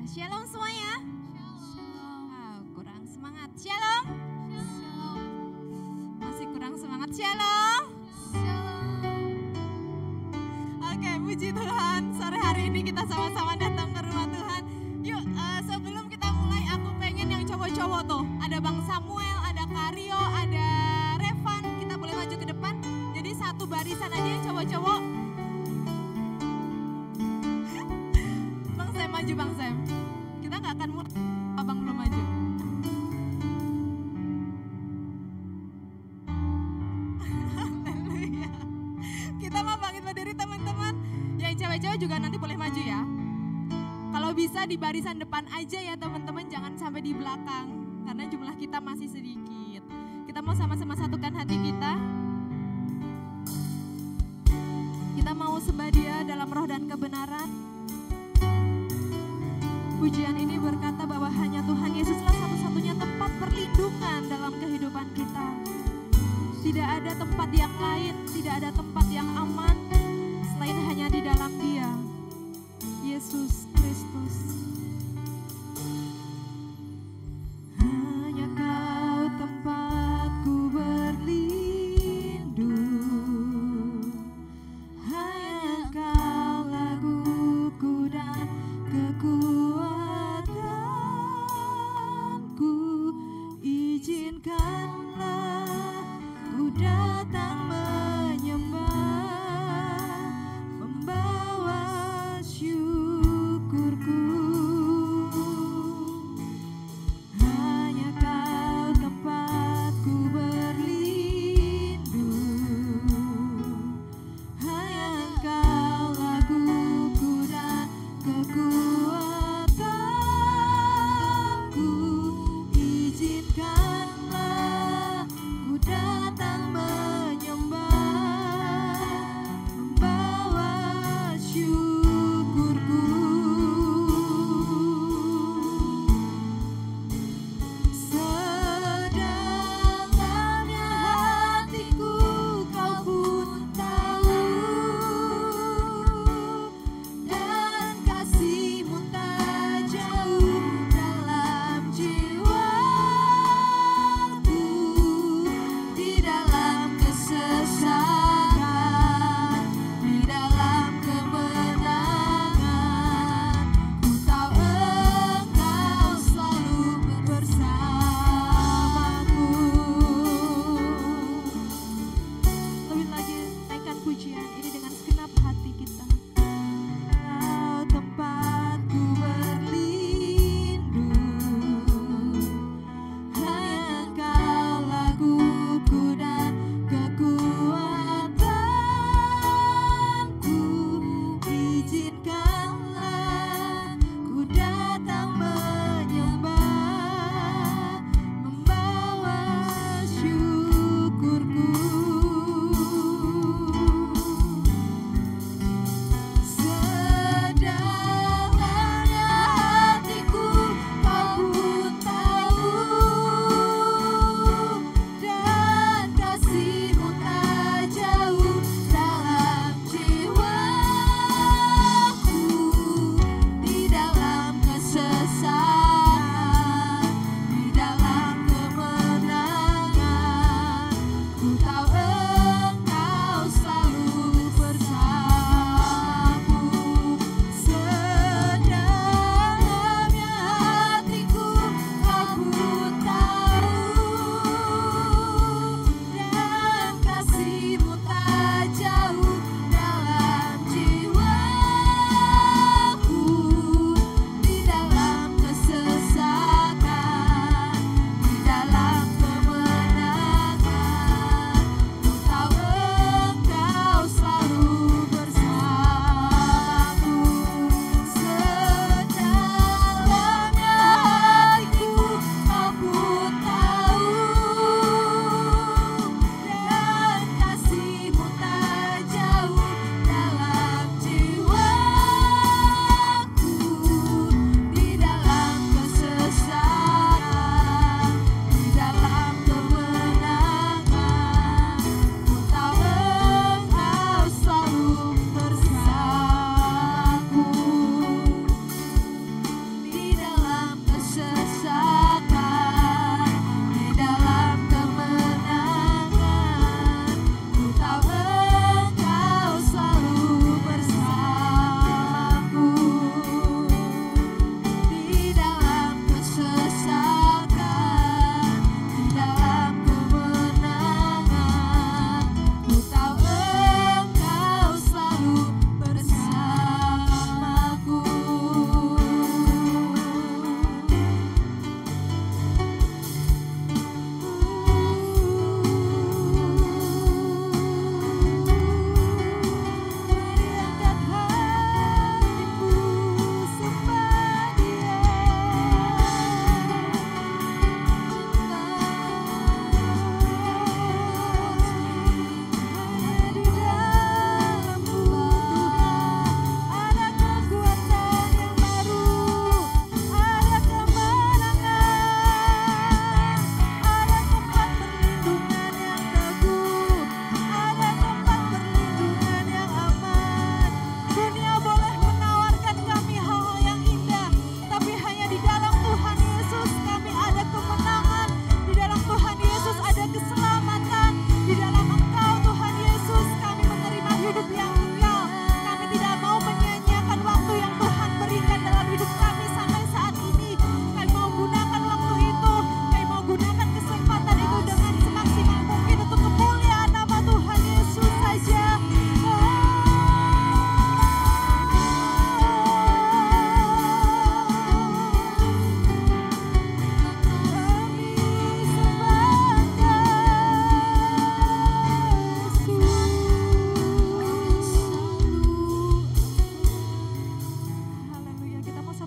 Shalom semuanya. Kurang semangat. Shalom. Masih kurang semangat. Shalom. Oke, puji Tuhan. Sore hari ini kita sama-sama datang ke rumah Tuhan. Yuk, sebelum kita mulai, aku pengen yang cowok-cowok tuh. Ada Bang Samuel, ada Karyo, ada Revan. Kita boleh maju ke depan. Jadi satu barisan aja yang cowok-cowok. Bang Sam, maju Bang Sam. Kita nggak akan mulai, Abang belum maju. Haleluya. Kita mau bangkit berdiri teman-teman. Yang cewek-cewek juga nanti boleh maju ya. Kalau bisa di barisan depan aja ya teman-teman, jangan sampai di belakang. Karena jumlah kita masih sedikit. Kita mau sama-sama satukan hati kita. Kita mau sembah Dia dalam roh dan kebenaran. Pujian ini berkata bahwa hanya Tuhan Yesuslah satu-satunya tempat perlindungan dalam kehidupan kita. Tidak ada tempat yang lain, tidak ada tempat yang aman selain hanya di dalam Dia, Yesus Kristus. Hanya Kau tempatku berlindung, hanya Kau laguku dan kekuatanku. Izinkanlah ku datang menyembah, membawa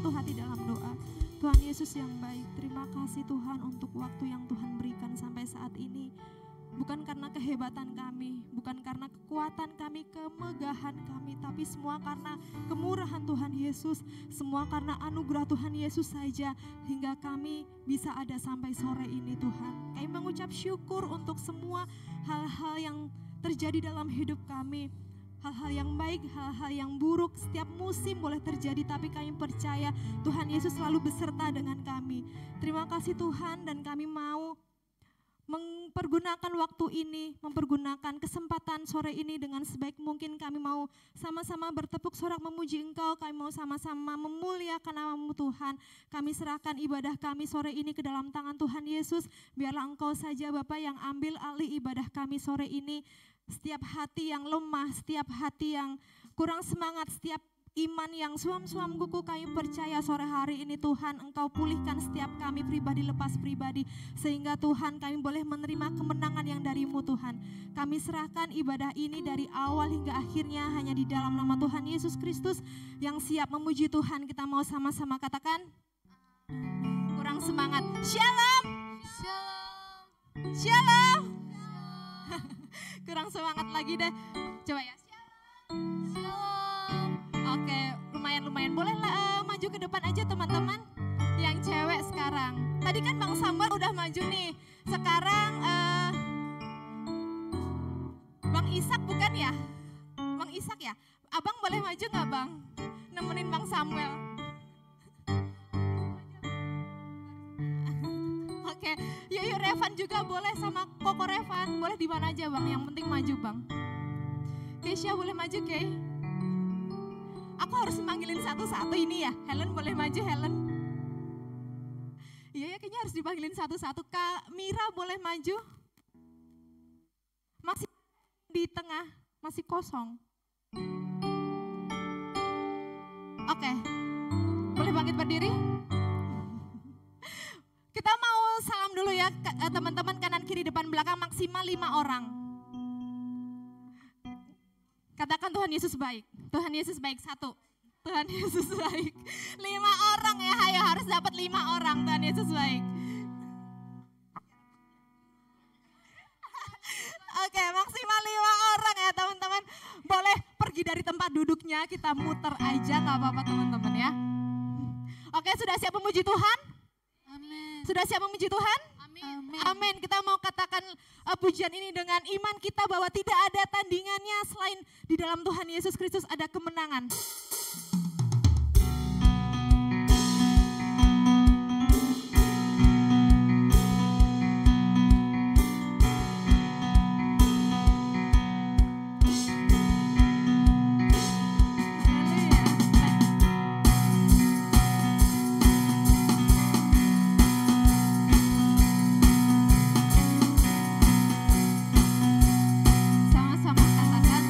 satu hati dalam doa. Tuhan Yesus yang baik, terima kasih Tuhan untuk waktu yang Tuhan berikan sampai saat ini. Bukan karena kehebatan kami, bukan karena kekuatan kami, kemegahan kami, tapi semua karena kemurahan Tuhan Yesus, semua karena anugerah Tuhan Yesus saja hingga kami bisa ada sampai sore ini Tuhan. Kami mengucap syukur untuk semua hal-hal yang terjadi dalam hidup kami. Hal-hal yang baik, hal-hal yang buruk, setiap musim boleh terjadi, tapi kami percaya Tuhan Yesus selalu beserta dengan kami. Terima kasih Tuhan, dan kami mau mempergunakan waktu ini, mempergunakan kesempatan sore ini dengan sebaik mungkin. Kami mau sama-sama bertepuk sorak memuji Engkau, kami mau sama-sama memuliakan nama-Mu Tuhan. Kami serahkan ibadah kami sore ini ke dalam tangan Tuhan Yesus. Biarlah Engkau saja Bapa yang ambil alih ibadah kami sore ini. Setiap hati yang lemah, setiap hati yang kurang semangat, setiap iman yang suam-suam kuku, kami percaya sore hari ini Tuhan Engkau pulihkan setiap kami pribadi lepas pribadi, sehingga Tuhan kami boleh menerima kemenangan yang dari-Mu Tuhan. Kami serahkan ibadah ini dari awal hingga akhirnya hanya di dalam nama Tuhan Yesus Kristus yang siap memuji Tuhan. Kita mau sama-sama katakan kurang semangat, Shalom, Shalom, Shalom. Kurang semangat lagi deh, coba ya, Shalom, Shalom. Oke, lumayan. Boleh maju ke depan aja teman-teman. Yang cewek sekarang. Tadi kan Bang Samuel udah maju nih. Sekarang Bang Ishak bukan ya? Bang Ishak ya? Abang boleh maju gak Bang? Nemenin Bang Samuel. Oke, yuk Revan juga boleh sama Koko Revan. Boleh di mana aja Bang, yang penting maju Bang. Keisha boleh maju Kay. Aku harus manggilin satu-satu ini ya. Helen boleh maju Helen. Iya ya, kayaknya harus dipanggilin satu-satu. Kak Mira boleh maju. Masih di tengah, masih kosong. Oke, boleh bangkit berdiri. Kita mau salam dulu ya teman-teman, kanan kiri depan belakang, maksimal 5 orang. Katakan Tuhan Yesus baik. Tuhan Yesus baik, 1. Tuhan Yesus baik. 5 orang ya, ayo harus dapat 5 orang. Tuhan Yesus baik. Oke, maksimal 5 orang ya teman-teman. Boleh pergi dari tempat duduknya, kita muter aja, gak apa-apa teman-teman ya. Oke, sudah siap memuji Tuhan? Amin. Sudah siap memuji Tuhan? Amin. Amin. Kita mau katakan pujian ini dengan iman kita bahwa tidak ada tandingannya selain di dalam Tuhan Yesus Kristus ada kemenangan. Sama-sama katakan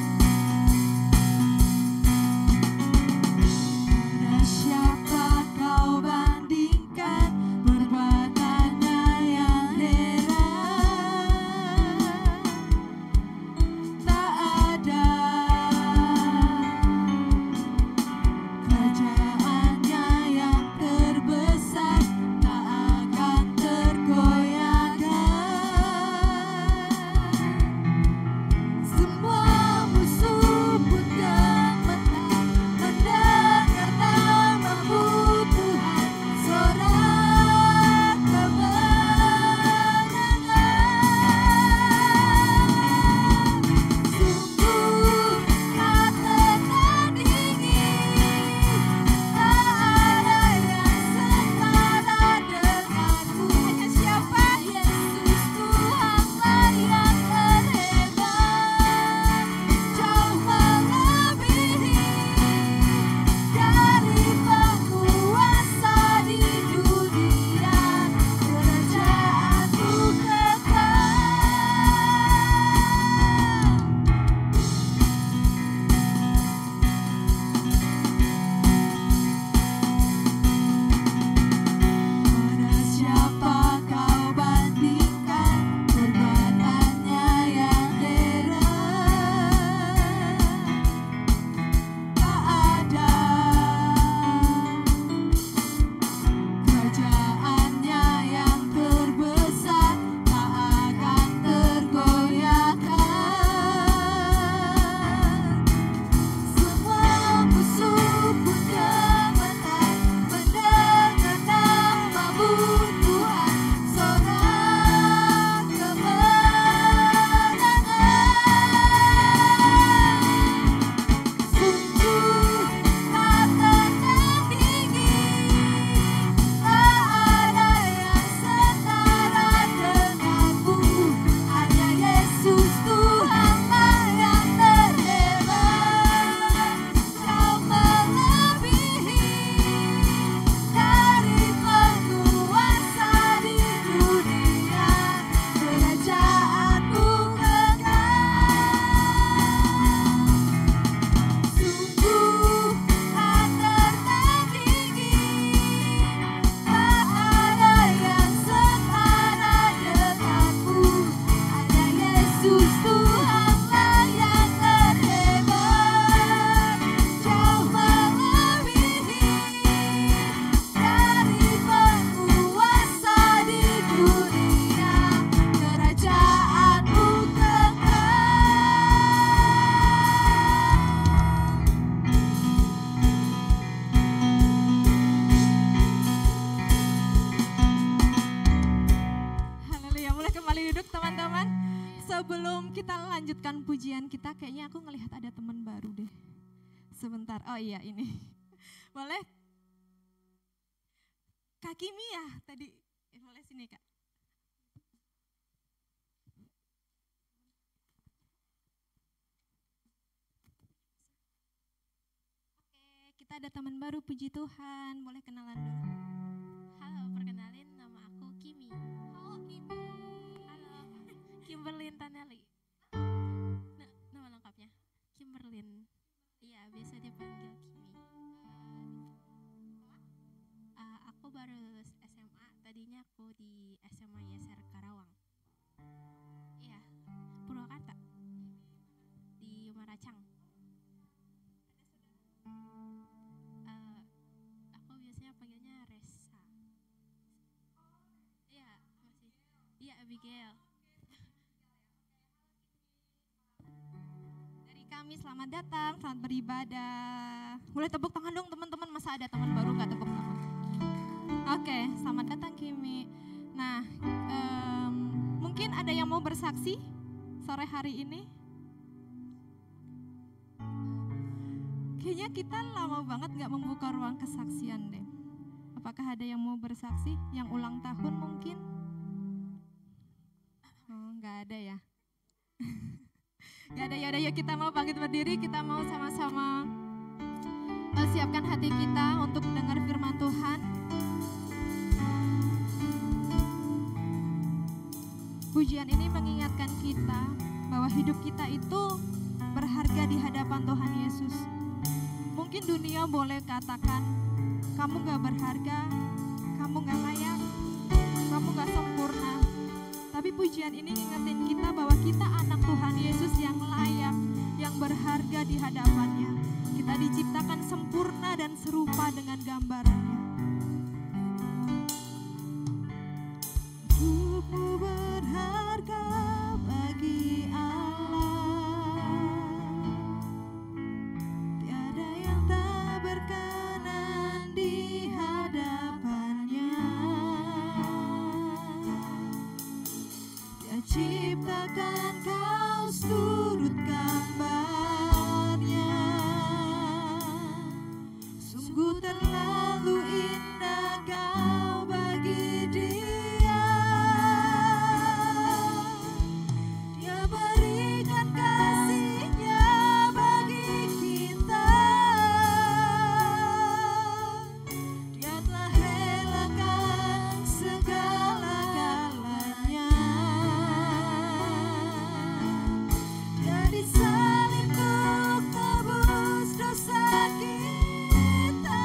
pujian kita kayaknya aku ngelihat ada teman baru deh. Sebentar, oh iya ini. Boleh? Kak Kimi ya tadi, boleh sini Kak. Oke, kita ada teman baru, puji Tuhan. Boleh kenalan dulu? Halo, perkenalin nama aku Kimi. Halo Kimi. Halo, Kimberlyn Taneli. Nama lengkapnya Kimberlyn. Iya, biasa dipanggil Kimi. Aku baru lulus SMA. Tadinya aku di SMA YSR Karawang. Iya, Purwakarta. Di Maracang. Aku biasanya panggilnya Resa. Iya, masih. Iya, Abigail. Dari kami selamat datang, selamat beribadah. Boleh tepuk tangan dong teman-teman, masa ada teman baru nggak tepuk tangan? Oke, selamat datang Kimi. Nah, mungkin ada yang mau bersaksi sore hari ini? Kayaknya kita lama banget nggak membuka ruang kesaksian deh. Apakah ada yang mau bersaksi? Yang ulang tahun mungkin? Oh, nggak ada ya. Gak ada, yaudah yuk kita mau bangkit berdiri, kita mau sama-sama siapkan hati kita untuk dengar firman Tuhan. Pujian ini mengingatkan kita bahwa hidup kita itu berharga di hadapan Tuhan Yesus. Mungkin dunia boleh katakan, kamu gak berharga, kamu gak layak, kamu gak sempurna. Tapi pujian ini ngingetin kita bahwa kita anak Tuhan Yesus yang layak, yang berharga di hadapannya. Kita diciptakan sempurna dan serupa dengan gambarannya. Hidupmu berharga bagi Allah. Tiada yang tak berkenan di hadapannya. Dia ciptakan kau turut gambarnya. Sungguh terlalu indah kau bagi Dia. Dia berikan kasih-Nya bagi kita. Dia telah relakan segala-galanya. Dia disalib untuk tebus dosa kita.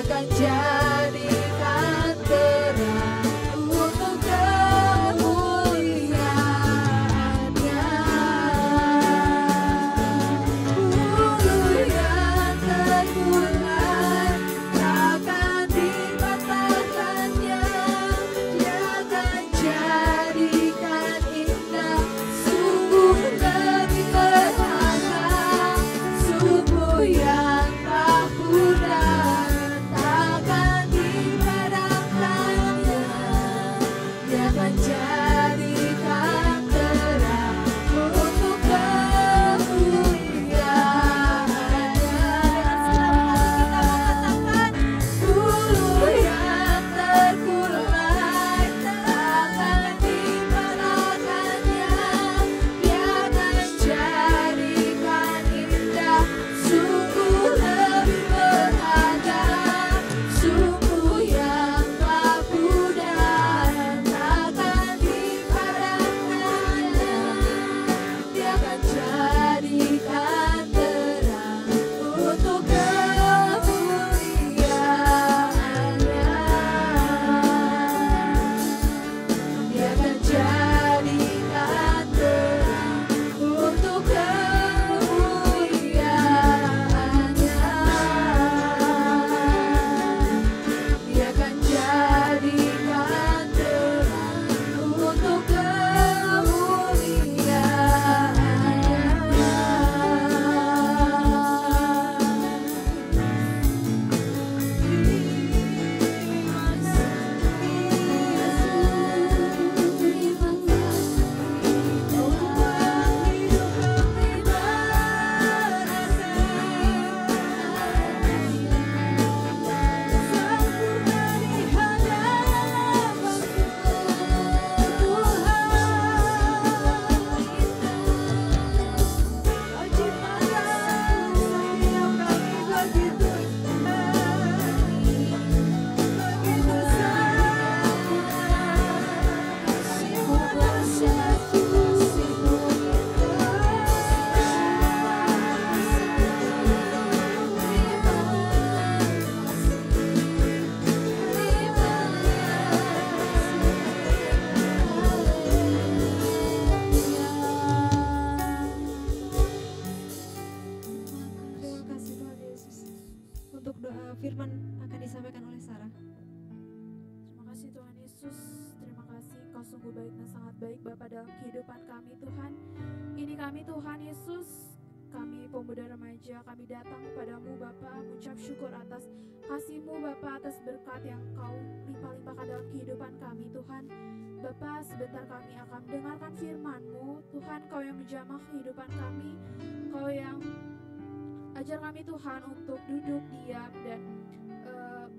akan jadikan terang untuk kemuliaan-Nya. Ulu yang terkulai takkan dipatahkannya, Dia akan jadikan indah, sungguh lebih berharga, sungguh yang tak pudar, takkan dipadamkannya. Dia akan jadikan terang untuk kemuliaan-Nya. Dulu yang terkulai takkan dipatahkannya, Dia akan jadikan indah, sungguh lebih berharga, sungguh yang tak pudar, takkan dipadamkannya. Dia akan jadikan terang untuk kemuliaan-Nya. Dia akan jadikan terang untuk kemuliaan-Nya. Dia akan jadikan terang untuk Terima kasih Tuhan Yesus. Untuk doa firman akan disampaikan oleh Sarah. Terima kasih Tuhan Yesus. Terima kasih Engkau sungguh baik dan sangat baik Bapa dalam kehidupan kami Tuhan. Ini kami Tuhan Yesus, kami pemuda remaja, kami datang kepadamu Bapa, mengucap syukur atas kasih-Mu Bapa, atas berkat yang Kau limpah-limpahkan dalam kehidupan kami Tuhan. Bapa, sebentar kami akan mendengarkan firman-Mu Tuhan. Kau yang menjamah kehidupan kami, Kau yang ajar kami Tuhan untuk duduk diam dan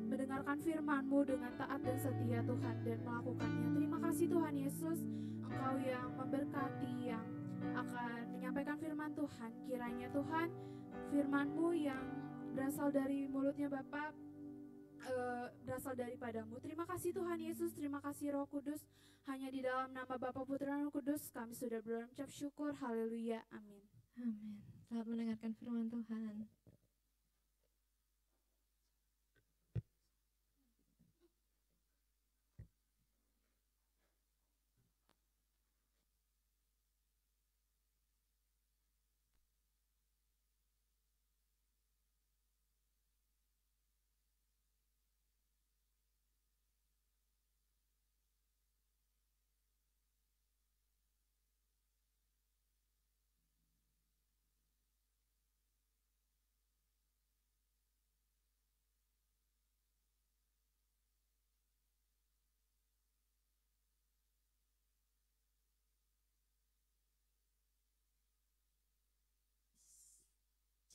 mendengarkan firman-Mu dengan taat dan setia Tuhan, dan melakukannya. Terima kasih Tuhan Yesus, Engkau yang memberkati, yang akan menyampaikan firman Tuhan. Kiranya Tuhan, firman-Mu yang berasal dari mulutnya Bapa berasal daripadamu. Terima kasih Tuhan Yesus, terima kasih Roh Kudus. Hanya di dalam nama Bapa, Putra, dan Roh Kudus kami sudah berucap syukur. Haleluya, amin. Amin. Selamat mendengarkan firman Tuhan.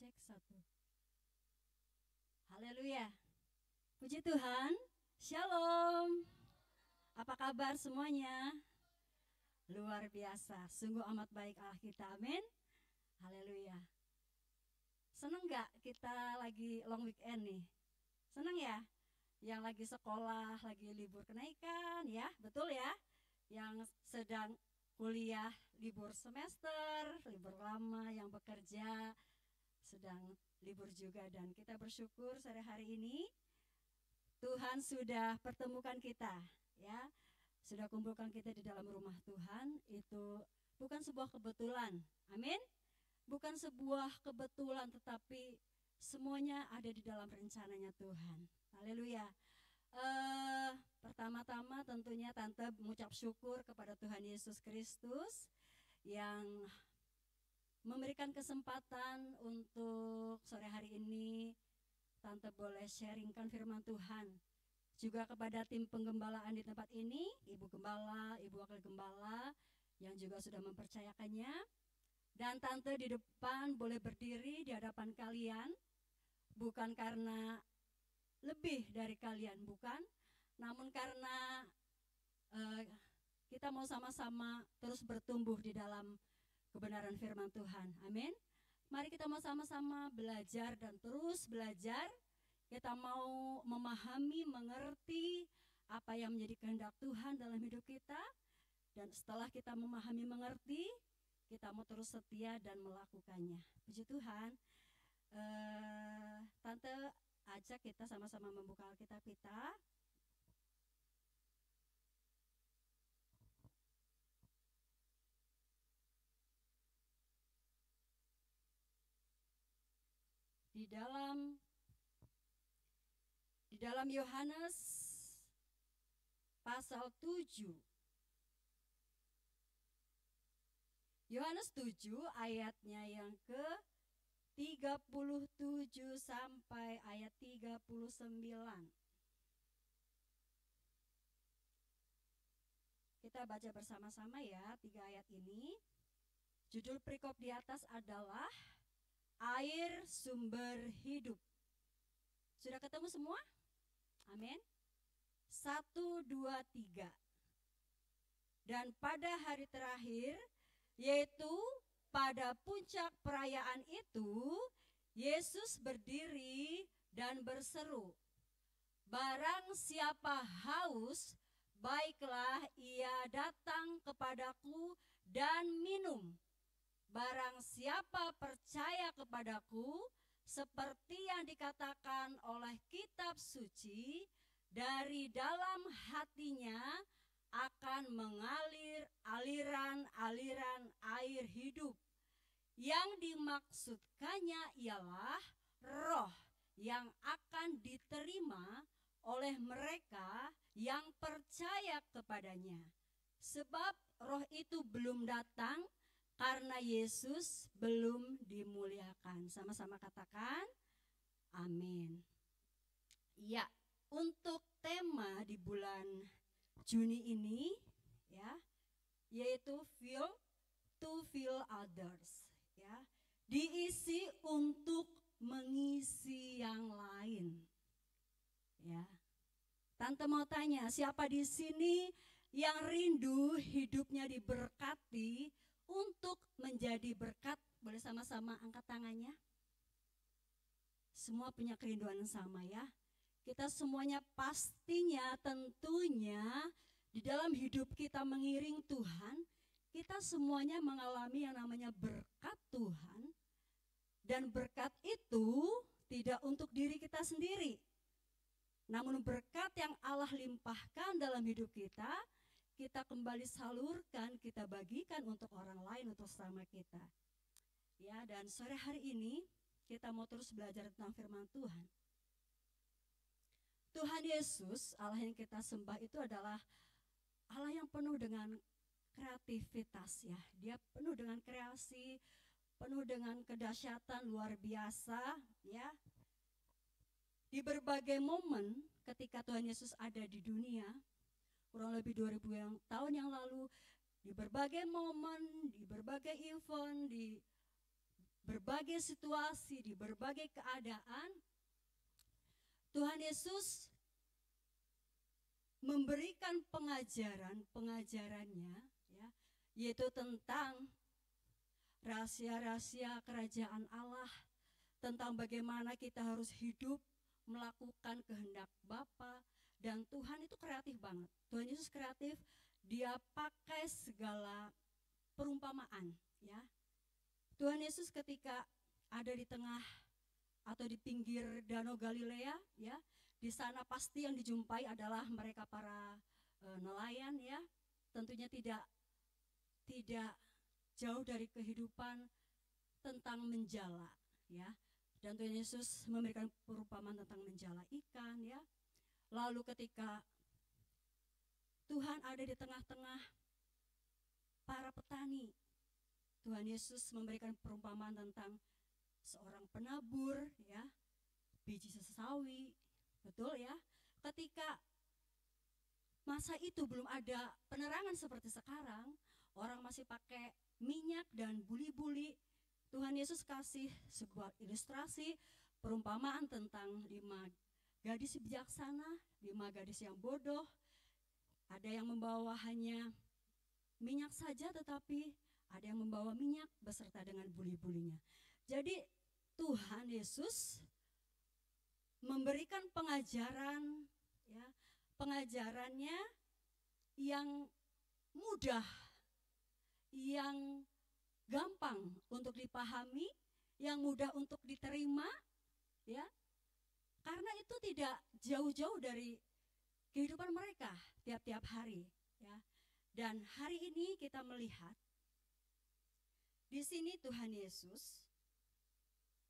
Cek satu. Haleluya. Puji Tuhan. Shalom. Apa kabar semuanya? Luar biasa. Sungguh amat baik Allah kita. Amin. Haleluya. Seneng gak kita lagi long weekend nih? Seneng ya? Yang lagi sekolah, lagi libur kenaikan ya? Betul ya? Yang sedang kuliah libur semester, libur lama, yang bekerja sedang libur juga, dan kita bersyukur sore hari ini Tuhan sudah pertemukan kita, ya. Sudah kumpulkan kita di dalam rumah Tuhan, itu bukan sebuah kebetulan. Amin. Bukan sebuah kebetulan, tetapi semuanya ada di dalam rencananya Tuhan. Haleluya. Pertama-tama tentunya Tante mengucap syukur kepada Tuhan Yesus Kristus yang memberikan kesempatan untuk sore hari ini Tante boleh sharingkan firman Tuhan. Juga kepada tim penggembalaan di tempat ini, Ibu Gembala, Ibu Wakil Gembala yang juga sudah mempercayakannya. Dan Tante di depan boleh berdiri di hadapan kalian, bukan karena lebih dari kalian, bukan, namun karena kita mau sama-sama terus bertumbuh di dalam kebenaran firman Tuhan. Amin. Mari kita mau sama-sama belajar dan terus belajar. Kita mau memahami, mengerti apa yang menjadi kehendak Tuhan dalam hidup kita. Dan setelah kita memahami, mengerti, kita mau terus setia dan melakukannya. Puji Tuhan. Tante ajak kita sama-sama membuka Alkitab kita. Di dalam Yohanes pasal 7. Yohanes 7 ayatnya yang ke-37 sampai ayat 39. Kita baca bersama-sama ya 3 ayat ini. Judul perikop di atas adalah air sumber hidup. Sudah ketemu semua? Amin. 1, 2, 3. Dan pada hari terakhir, yaitu pada puncak perayaan itu, Yesus berdiri dan berseru, "Barang siapa haus, baiklah ia datang kepadaku dan minum. Barang siapa percaya kepadaku, seperti yang dikatakan oleh kitab suci, dari dalam hatinya akan mengalir aliran-aliran air hidup." Yang dimaksudkannya ialah roh yang akan diterima oleh mereka yang percaya kepadanya. Sebab roh itu belum datang karena Yesus belum dimuliakan. Sama-sama katakan amin. Ya, untuk tema di bulan Juni ini ya, yaitu to fill others ya. Diisi untuk mengisi yang lain. Ya. Tante mau tanya, siapa di sini yang rindu hidupnya diberkati untuk menjadi berkat? Boleh sama-sama angkat tangannya. Semua punya kerinduan yang sama ya. Kita semuanya pastinya tentunya di dalam hidup kita mengiring Tuhan, kita semuanya mengalami yang namanya berkat Tuhan. Dan berkat itu tidak untuk diri kita sendiri, namun berkat yang Allah limpahkan dalam hidup kita, kita kembali salurkan, kita bagikan untuk orang lain, untuk sesama kita. Ya, dan sore hari ini kita mau terus belajar tentang firman Tuhan. Tuhan Yesus, Allah yang kita sembah itu adalah Allah yang penuh dengan kreativitas ya. Dia penuh dengan kreasi, penuh dengan kedahsyatan luar biasa ya. Di berbagai momen ketika Tuhan Yesus ada di dunia, kurang lebih 2000 tahun yang lalu, di berbagai momen, di berbagai event, di berbagai situasi, di berbagai keadaan, Tuhan Yesus memberikan pengajarannya ya, yaitu tentang rahasia-rahasia kerajaan Allah, tentang bagaimana kita harus hidup melakukan kehendak Bapa. Dan Tuhan itu kreatif banget. Tuhan Yesus kreatif, dia pakai segala perumpamaan ya. Tuhan Yesus ketika ada di tengah atau di pinggir Danau Galilea ya, Di sana pasti yang dijumpai adalah mereka para nelayan ya. Tentunya tidak jauh dari kehidupan tentang menjala ya. Dan Tuhan Yesus memberikan perumpamaan tentang menjala ikan ya. Lalu ketika Tuhan ada di tengah-tengah para petani, Tuhan Yesus memberikan perumpamaan tentang seorang penabur ya, biji sesawi, betul ya. Ketika masa itu belum ada penerangan seperti sekarang, orang masih pakai minyak dan buli-buli. Tuhan Yesus kasih sebuah ilustrasi perumpamaan tentang 5 gadis bijaksana, 5 gadis yang bodoh. Ada yang membawa hanya minyak saja, tetapi ada yang membawa minyak beserta dengan buli-bulinya. Jadi Tuhan Yesus memberikan pengajaran ya, pengajarannya yang mudah, yang gampang untuk dipahami, yang mudah untuk diterima ya. Karena itu tidak jauh-jauh dari kehidupan mereka tiap-tiap hari ya. Dan hari ini kita melihat di sini Tuhan Yesus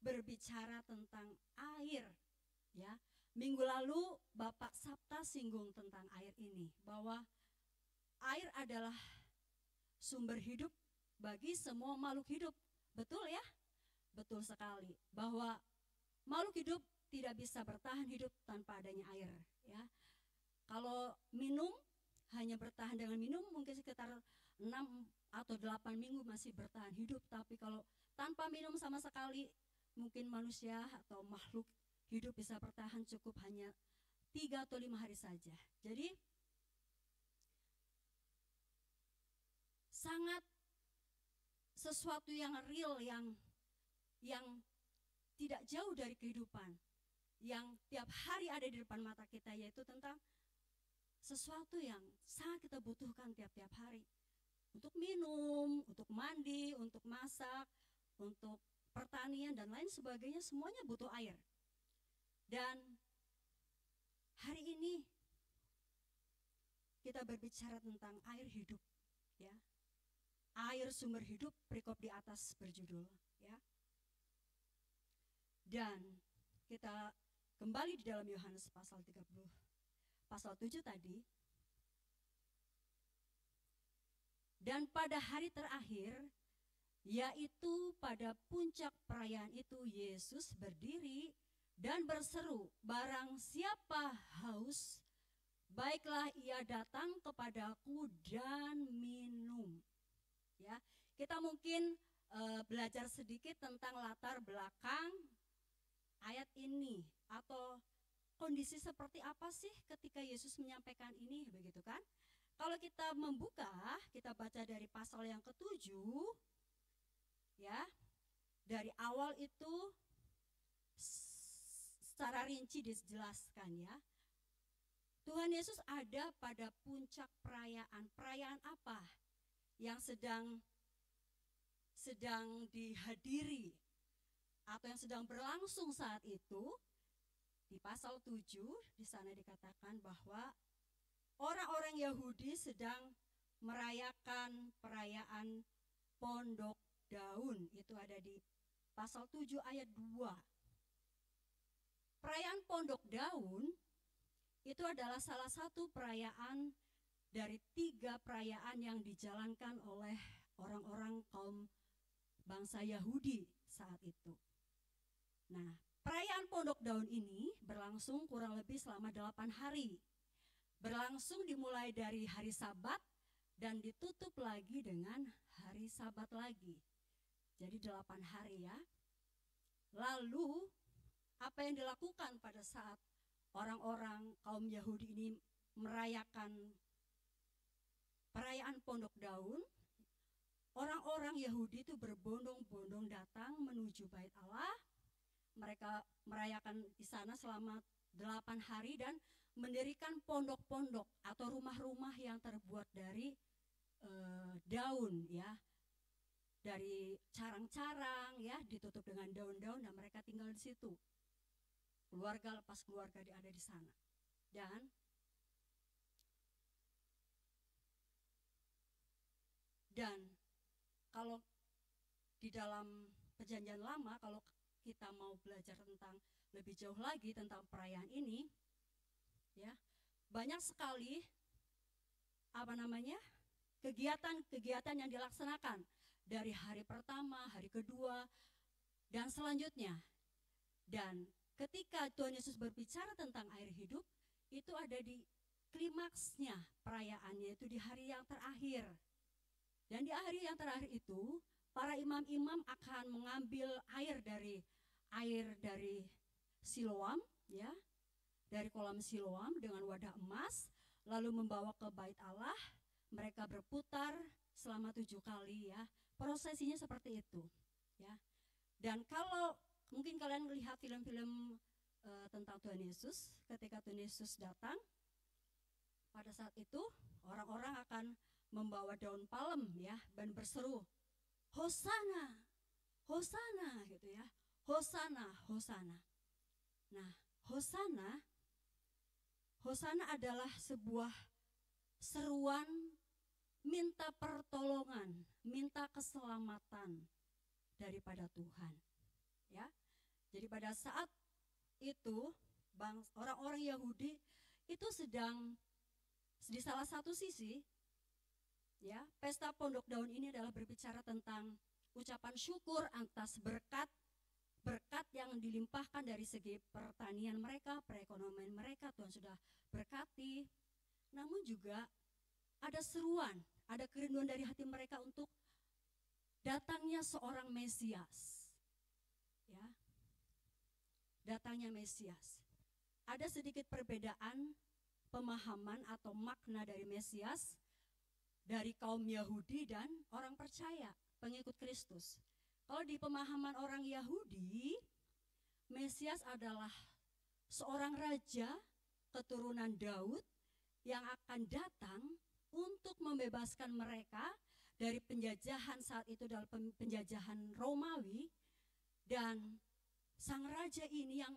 berbicara tentang air ya. Minggu lalu Bapak Sabta singgung tentang air ini, bahwa air adalah sumber hidup bagi semua makhluk hidup. Betul ya? Betul sekali, bahwa makhluk hidup tidak bisa bertahan hidup tanpa adanya air ya. Kalau minum, hanya bertahan dengan minum mungkin sekitar 6 atau 8 minggu masih bertahan hidup. Tapi kalau tanpa minum sama sekali, mungkin manusia atau makhluk hidup bisa bertahan cukup hanya 3 atau 5 hari saja. Jadi sangat sesuatu yang real, yang tidak jauh dari kehidupan, yang tiap hari ada di depan mata kita, yaitu tentang sesuatu yang sangat kita butuhkan tiap-tiap hari. Untuk minum, untuk mandi, untuk masak, untuk pertanian dan lain sebagainya, semuanya butuh air. Dan hari ini kita berbicara tentang air hidup ya. Air sumber hidup, perikop di atas berjudul ya. Dan kita kembali di dalam Yohanes pasal 30, pasal 7 tadi. Dan pada hari terakhir, yaitu pada puncak perayaan itu, Yesus berdiri dan berseru, barang siapa haus, baiklah ia datang kepadaku dan minum. Ya, kita mungkin belajar sedikit tentang latar belakang ayat ini, atau kondisi seperti apa sih ketika Yesus menyampaikan ini, begitu kan? Kalau kita membuka, kita baca dari pasal yang ke-7 ya. Dari awal itu secara rinci dijelaskan ya. Tuhan Yesus ada pada puncak perayaan. Perayaan apa yang sedang dihadiri atau yang sedang berlangsung saat itu? Di pasal 7 di sana dikatakan bahwa orang-orang Yahudi sedang merayakan perayaan Pondok Daun. Itu ada di pasal 7 ayat 2. Perayaan Pondok Daun itu adalah salah satu perayaan dari 3 perayaan yang dijalankan oleh orang-orang kaum bangsa Yahudi saat itu. Nah, perayaan Pondok Daun ini berlangsung kurang lebih selama 8 hari. Berlangsung dimulai dari hari Sabat dan ditutup lagi dengan hari Sabat lagi. Jadi 8 hari ya. Lalu apa yang dilakukan pada saat orang-orang kaum Yahudi ini merayakan perayaan Pondok Daun? Orang-orang Yahudi itu berbondong-bondong datang menuju Bait Allah. Mereka merayakan di sana selama 8 hari dan mendirikan pondok-pondok atau rumah-rumah yang terbuat dari daun ya, dari carang-carang ya, ditutup dengan daun-daun dan mereka tinggal di situ. keluarga lepas keluarga ada di sana. Dan kalau di dalam perjanjian lama, kalau kita mau belajar tentang lebih jauh lagi tentang perayaan ini, ya, banyak sekali kegiatan-kegiatan yang dilaksanakan dari hari pertama, hari kedua, dan selanjutnya. Dan ketika Tuhan Yesus berbicara tentang air hidup, itu ada di klimaksnya perayaan, yaitu di hari yang terakhir. Dan di hari yang terakhir itu, para imam-imam akan mengambil air dari Siloam, ya, dari kolam Siloam dengan wadah emas, lalu membawa ke bait Allah. Mereka berputar selama 7 kali, ya. Prosesinya seperti itu, ya. Dan kalau mungkin kalian melihat film-film tentang Tuhan Yesus, ketika Tuhan Yesus datang, pada saat itu orang-orang akan membawa daun palem, ya, dan berseru, Hosana, Hosana, gitu ya, Hosana, Hosana. Nah, Hosana adalah sebuah seruan minta pertolongan, minta keselamatan daripada Tuhan, ya. Jadi pada saat itu orang-orang Yahudi itu sedang di salah satu sisi, ya, pesta pondok daun ini adalah berbicara tentang ucapan syukur atas berkat yang dilimpahkan dari segi pertanian mereka, perekonomian mereka, Tuhan sudah berkati. Namun juga ada seruan, ada kerinduan dari hati mereka untuk datangnya seorang Mesias, ya, datangnya Mesias. Ada sedikit perbedaan pemahaman atau makna dari Mesias dari kaum Yahudi dan orang percaya, pengikut Kristus. Kalau di pemahaman orang Yahudi, Mesias adalah seorang raja keturunan Daud yang akan datang untuk membebaskan mereka dari penjajahan saat itu, dalam penjajahan Romawi. Dan sang raja ini yang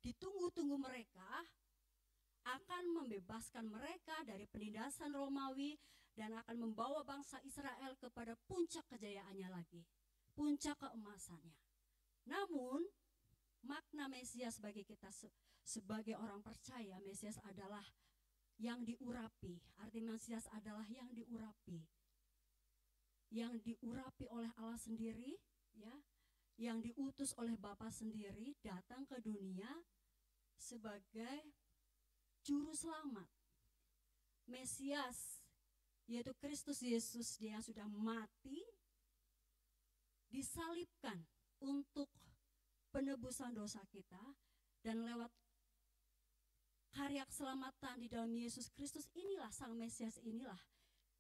ditunggu-tunggu mereka akan membebaskan mereka dari penindasan Romawi dan akan membawa bangsa Israel kepada puncak kejayaannya lagi, puncak keemasannya. Namun makna Mesias bagi kita sebagai orang percaya, Mesias adalah yang diurapi. Arti Mesias adalah yang diurapi oleh Allah sendiri, ya, yang diutus oleh Bapa sendiri datang ke dunia sebagai juru selamat. Mesias yaitu Kristus Yesus, dia yang sudah mati, disalibkan untuk penebusan dosa kita, dan lewat karya keselamatan di dalam Yesus Kristus inilah, sang Mesias inilah,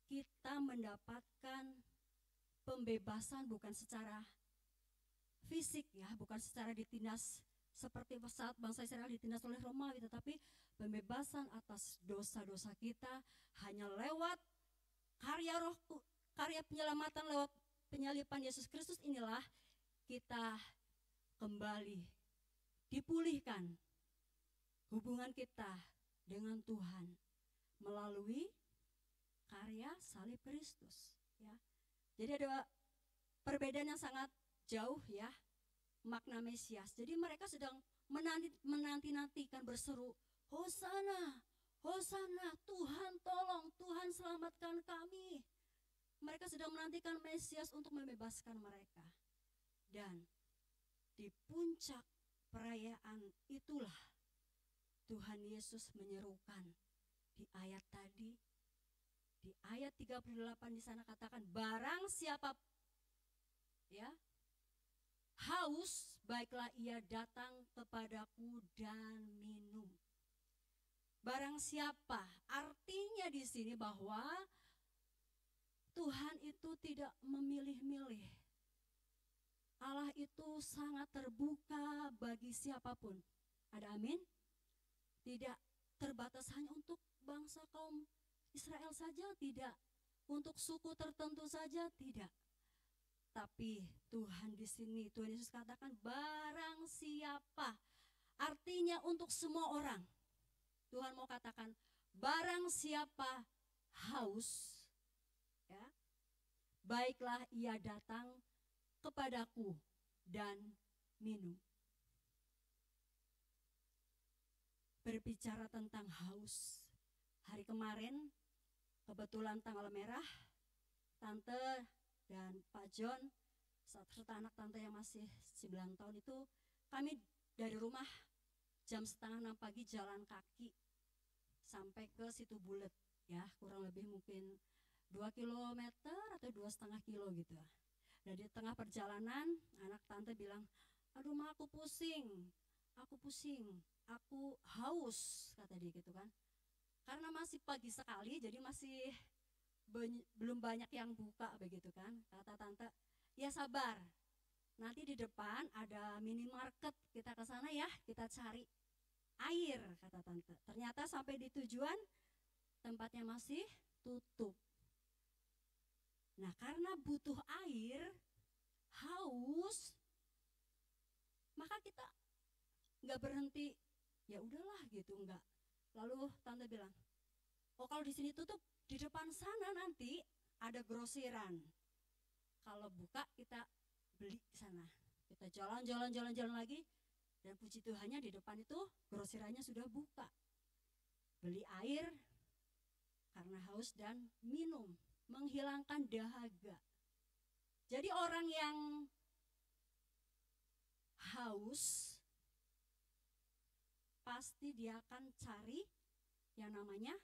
kita mendapatkan pembebasan bukan secara fisik, ya, bukan secara ditindas seperti saat bangsa Israel ditindas oleh Romawi, tetapi pembebasan atas dosa-dosa kita hanya lewat karya penyelamatan lewat penyaliban Yesus Kristus inilah kita kembali dipulihkan hubungan kita dengan Tuhan melalui karya salib Kristus, ya. Jadi ada perbedaan yang sangat jauh, ya, makna Mesias. Jadi mereka sedang menanti-nantikan, berseru, Hosana, Hosana, Tuhan tolong, Tuhan selamatkan kami. Mereka sedang menantikan Mesias untuk membebaskan mereka. Dan di puncak perayaan itulah Tuhan Yesus menyerukan di ayat tadi, di ayat 38 di sana katakan, barang siapa, ya, haus, baiklah ia datang kepadaku dan minum. Barang siapa, artinya di sini bahwa Tuhan itu tidak memilih-milih. Allah itu sangat terbuka bagi siapapun. Ada amin? Tidak terbatas hanya untuk bangsa kaum Israel saja, tidak. Untuk suku tertentu saja, tidak. Tapi Tuhan di sini, Tuhan Yesus katakan barang siapa. hanya untuk semua orang. Tuhan mau katakan, barang siapa haus, ya, baiklah ia datang kepadaku dan minum. Berbicara tentang haus, hari kemarin kebetulan tanggal merah, Tante dan Pak John serta anak Tante yang masih 9 tahun itu, kami dari rumah jam setengah 6 pagi jalan kaki sampai ke Situ Bulet, ya, kurang lebih mungkin 2 kilometer atau 2,5 kilo gitu. Dan di tengah perjalanan anak Tante bilang, aduh Ma, aku pusing, aku haus, kata dia gitu kan. Karena masih pagi sekali, jadi masih belum banyak yang buka begitu kan. Kata Tante, ya sabar, nanti di depan ada minimarket, kita ke sana ya, kita cari air, kata Tante. Ternyata sampai di tujuan tempatnya masih tutup. Nah, karena butuh air, haus, maka kita nggak berhenti, ya udahlah gitu, enggak. Lalu Tante bilang, oh kalau di sini tutup, di depan sana nanti ada grosiran. Kalau buka kita beli di sana. Kita jalan lagi, dan puji Tuhannya di depan itu grosirannya sudah buka. Beli air karena haus dan minum, menghilangkan dahaga. Jadi orang yang haus pasti dia akan cari yang namanya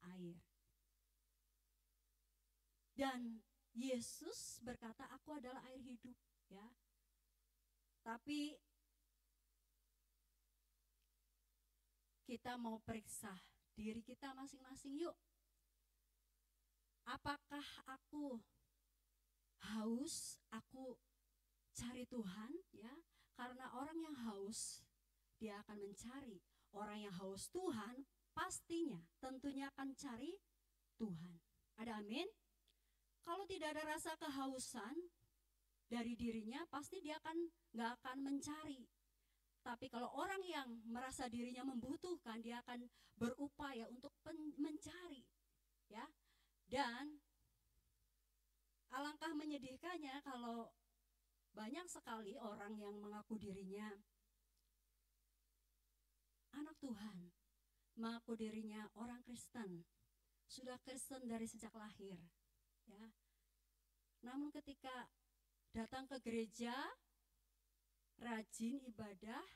air. Dan Yesus berkata, aku adalah air hidup, ya. Tapi kita mau periksa diri kita masing-masing yuk. Apakah aku haus, aku cari Tuhan, ya? Karena orang yang haus dia akan mencari. Orang yang haus Tuhan pastinya tentunya akan cari Tuhan. Ada amin? Kalau tidak ada rasa kehausan dari dirinya, pasti dia nggak akan mencari. Tapi kalau orang yang merasa dirinya membutuhkan, dia akan berupaya untuk mencari, ya. Dan alangkah menyedihkannya kalau banyak sekali orang yang mengaku dirinya anak Tuhan, mengaku dirinya orang Kristen, sudah Kristen dari sejak lahir, ya. Namun ketika datang ke gereja, rajin ibadah,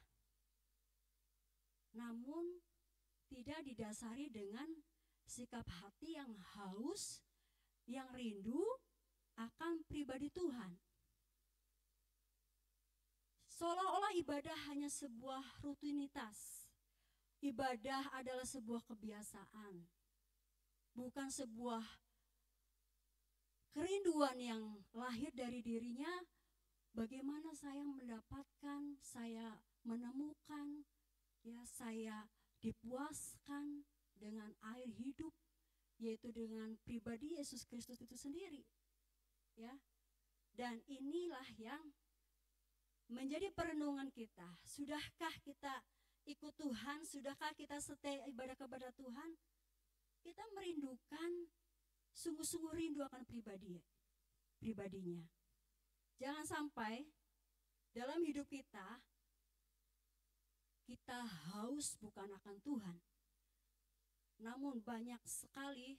namun tidak didasari dengan sikap hati yang haus, yang rindu akan pribadi Tuhan. Seolah-olah ibadah hanya sebuah rutinitas. Ibadah adalah sebuah kebiasaan, bukan sebuah kerinduan yang lahir dari dirinya. Bagaimana saya mendapatkan, saya menemukan, ya, saya dipuaskan dengan air hidup, yaitu dengan pribadi Yesus Kristus itu sendiri, ya. Dan inilah yang menjadi perenungan kita. Sudahkah kita ikut Tuhan? Sudahkah kita setia ibadah kepada Tuhan? Kita merindukan, sungguh-sungguh rindu akan pribadinya. Jangan sampai dalam hidup kita haus bukan akan Tuhan. Namun banyak sekali,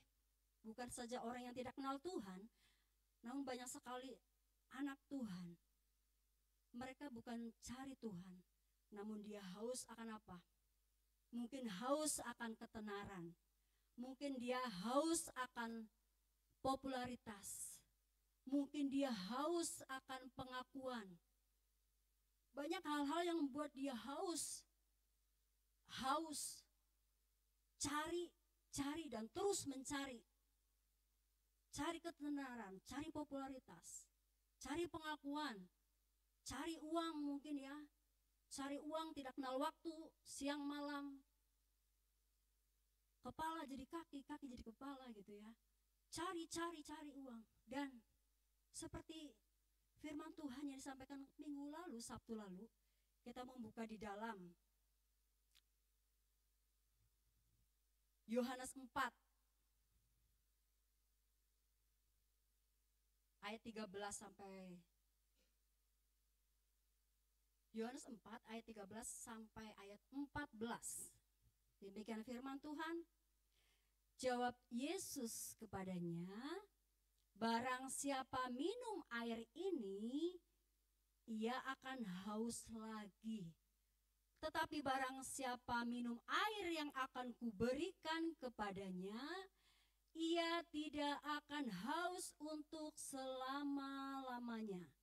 bukan saja orang yang tidak kenal Tuhan, namun banyak sekali anak Tuhan. Mereka bukan cari Tuhan, namun dia haus akan apa? Mungkin haus akan ketenaran, mungkin dia haus akan popularitas, mungkin dia haus akan pengakuan. Banyak hal-hal yang membuat dia haus, cari dan terus mencari. Cari ketenaran, cari popularitas, cari pengakuan, cari uang mungkin, ya. Cari uang tidak kenal waktu, siang malam. Kepala jadi kaki, kaki jadi kepala gitu, ya. Cari uang. Dan seperti firman Tuhan yang disampaikan minggu lalu, Sabtu lalu, Kita membuka di dalam Yohanes 4 ayat 13 sampai Yohanes 4 ayat 13 sampai ayat 14. Demikian firman Tuhan. Jawab Yesus kepadanya, barang siapa minum air ini, ia akan haus lagi. Tetapi barang siapa minum air yang akan kuberikan kepadanya, ia tidak akan haus untuk selama-lamanya.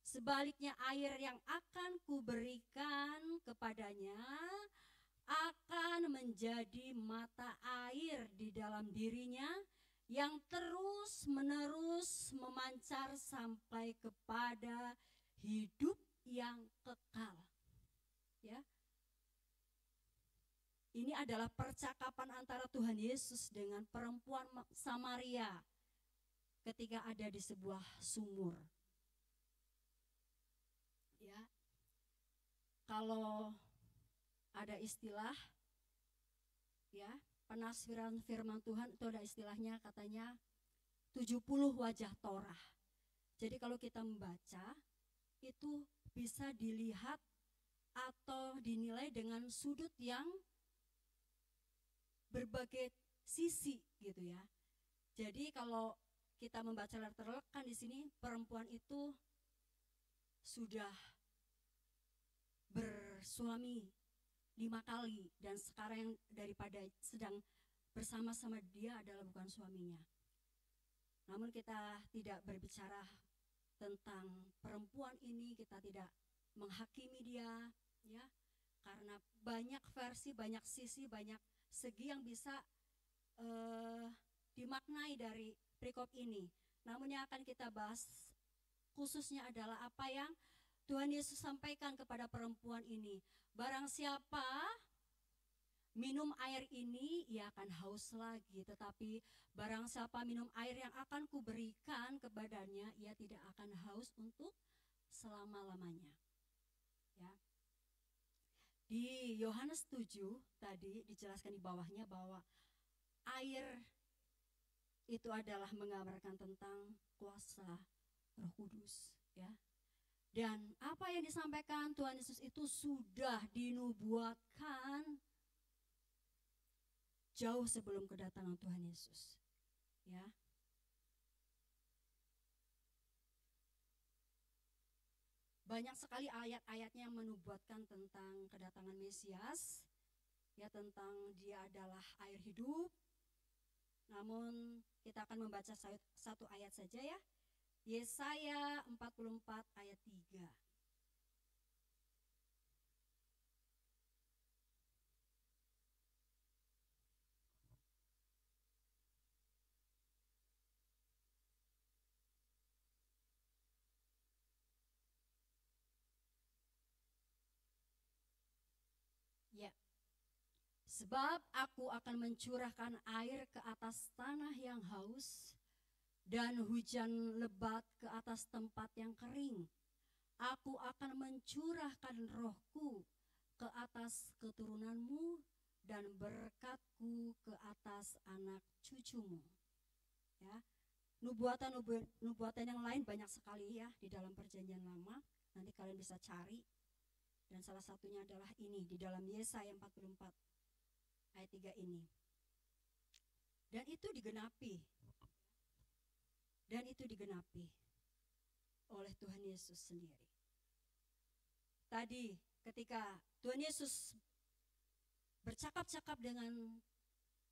Sebaliknya air yang akan kuberikan kepadanya akan menjadi mata air di dalam dirinya yang terus-menerus memancar sampai kepada hidup yang kekal. Ya. Ini adalah percakapan antara Tuhan Yesus dengan perempuan Samaria ketika ada di sebuah sumur. Ya. Kalau ada istilah ya, penafsiran firman Tuhan itu ada istilahnya, katanya 70 wajah Torah. Jadi kalau kita membaca itu bisa dilihat atau dinilai dengan sudut yang berbagai sisi gitu ya. Jadi kalau kita membaca terlekan di sini, perempuan itu sudah bersuami 5 kali dan sekarang yang daripada sedang bersama-sama dia adalah bukan suaminya. Namun kita tidak berbicara tentang perempuan ini, kita tidak menghakimi dia ya, karena banyak versi, banyak sisi, banyak segi yang bisa dimaknai dari perikop ini. Namun yang akan kita bahas khususnya adalah apa yang Tuhan Yesus sampaikan kepada perempuan ini. Barang siapa minum air ini, ia akan haus lagi. Tetapi barang siapa minum air yang akan kuberikan kepadanya, ia tidak akan haus untuk selama-lamanya. Ya. Di Yohanes 7 tadi dijelaskan di bawahnya bahwa air itu adalah menggambarkan tentang kuasa Roh Kudus, ya. Dan apa yang disampaikan Tuhan Yesus itu sudah dinubuatkan jauh sebelum kedatangan Tuhan Yesus, ya. Banyak sekali ayat-ayatnya yang menubuatkan tentang kedatangan Mesias, ya, tentang dia adalah air hidup. Namun kita akan membaca satu ayat saja ya. Yesaya 44 ayat 3. Ya. Sebab aku akan mencurahkan air ke atas tanah yang haus dan hujan lebat ke atas tempat yang kering. Aku akan mencurahkan rohku ke atas keturunanmu dan berkatku ke atas anak cucumu. Ya. Nubuatan yang lain banyak sekali ya di dalam Perjanjian Lama. Nanti kalian bisa cari. Dan salah satunya adalah ini di dalam Yesaya 44 ayat 3 ini. Dan itu digenapi. Dan itu digenapi oleh Tuhan Yesus sendiri. Tadi ketika Tuhan Yesus bercakap-cakap dengan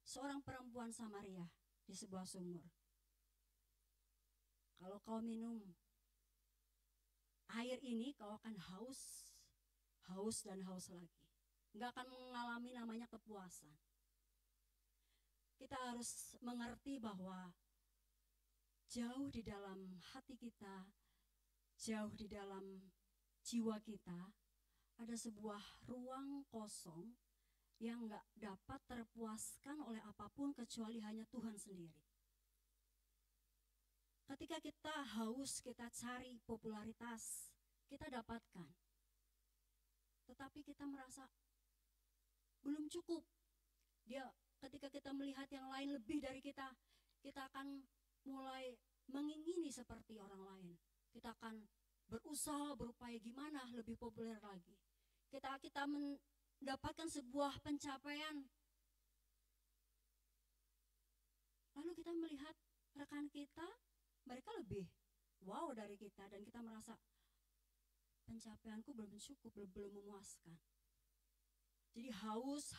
seorang perempuan Samaria di sebuah sumur. Kalau kau minum air ini, kau akan haus dan haus lagi. Enggak akan mengalami namanya kepuasan. Kita harus mengerti bahwa jauh di dalam hati kita, jauh di dalam jiwa kita, ada sebuah ruang kosong yang enggak dapat terpuaskan oleh apapun kecuali hanya Tuhan sendiri. Ketika kita haus, kita cari popularitas, kita dapatkan. tetapi kita merasa belum cukup. Ketika kita melihat yang lain lebih dari kita, kita akan mulai mengingini seperti orang lain. Kita akan berusaha, berupaya gimana lebih populer lagi. Kita mendapatkan sebuah pencapaian. Lalu kita melihat rekan kita, mereka lebih wow dari kita, dan kita merasa pencapaianku belum cukup, belum memuaskan. Jadi haus.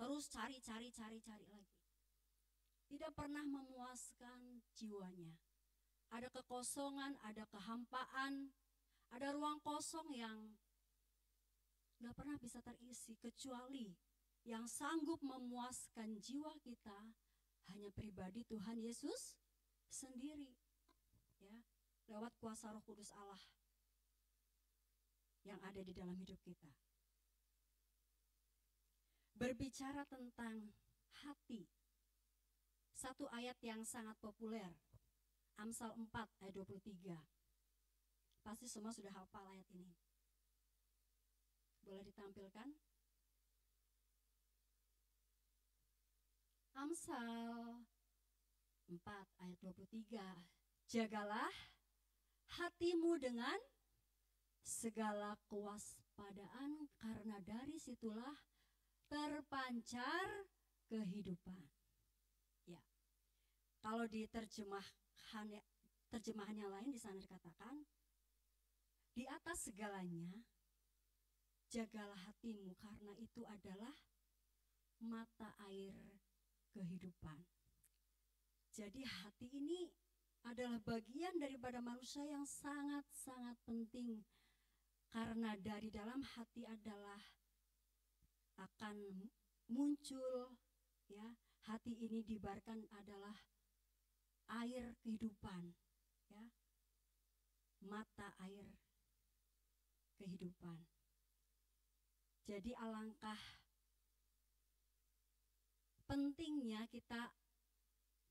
Terus cari lagi. Tidak pernah memuaskan jiwanya. Ada kekosongan, ada kehampaan, ada ruang kosong yang gak pernah bisa terisi, kecuali yang sanggup memuaskan jiwa kita hanya pribadi Tuhan Yesus sendiri, ya, lewat kuasa Roh Kudus Allah yang ada di dalam hidup kita. Berbicara tentang hati, satu ayat yang sangat populer, Amsal 4 ayat 23. Pasti semua sudah hafal ayat ini. Boleh ditampilkan? Amsal 4 ayat 23. Jagalah hatimu dengan segala kewaspadaan, karena dari situlah terpancar kehidupan. Ya. Kalau di terjemahan yang lain di sana dikatakan, di atas segalanya jagalah hatimu, karena itu adalah mata air kehidupan. Jadi hati ini adalah bagian daripada manusia yang sangat-sangat penting, karena dari dalam hati adalah akan muncul, ya, hati ini diibaratkan adalah air kehidupan, ya, mata air kehidupan. Jadi alangkah pentingnya kita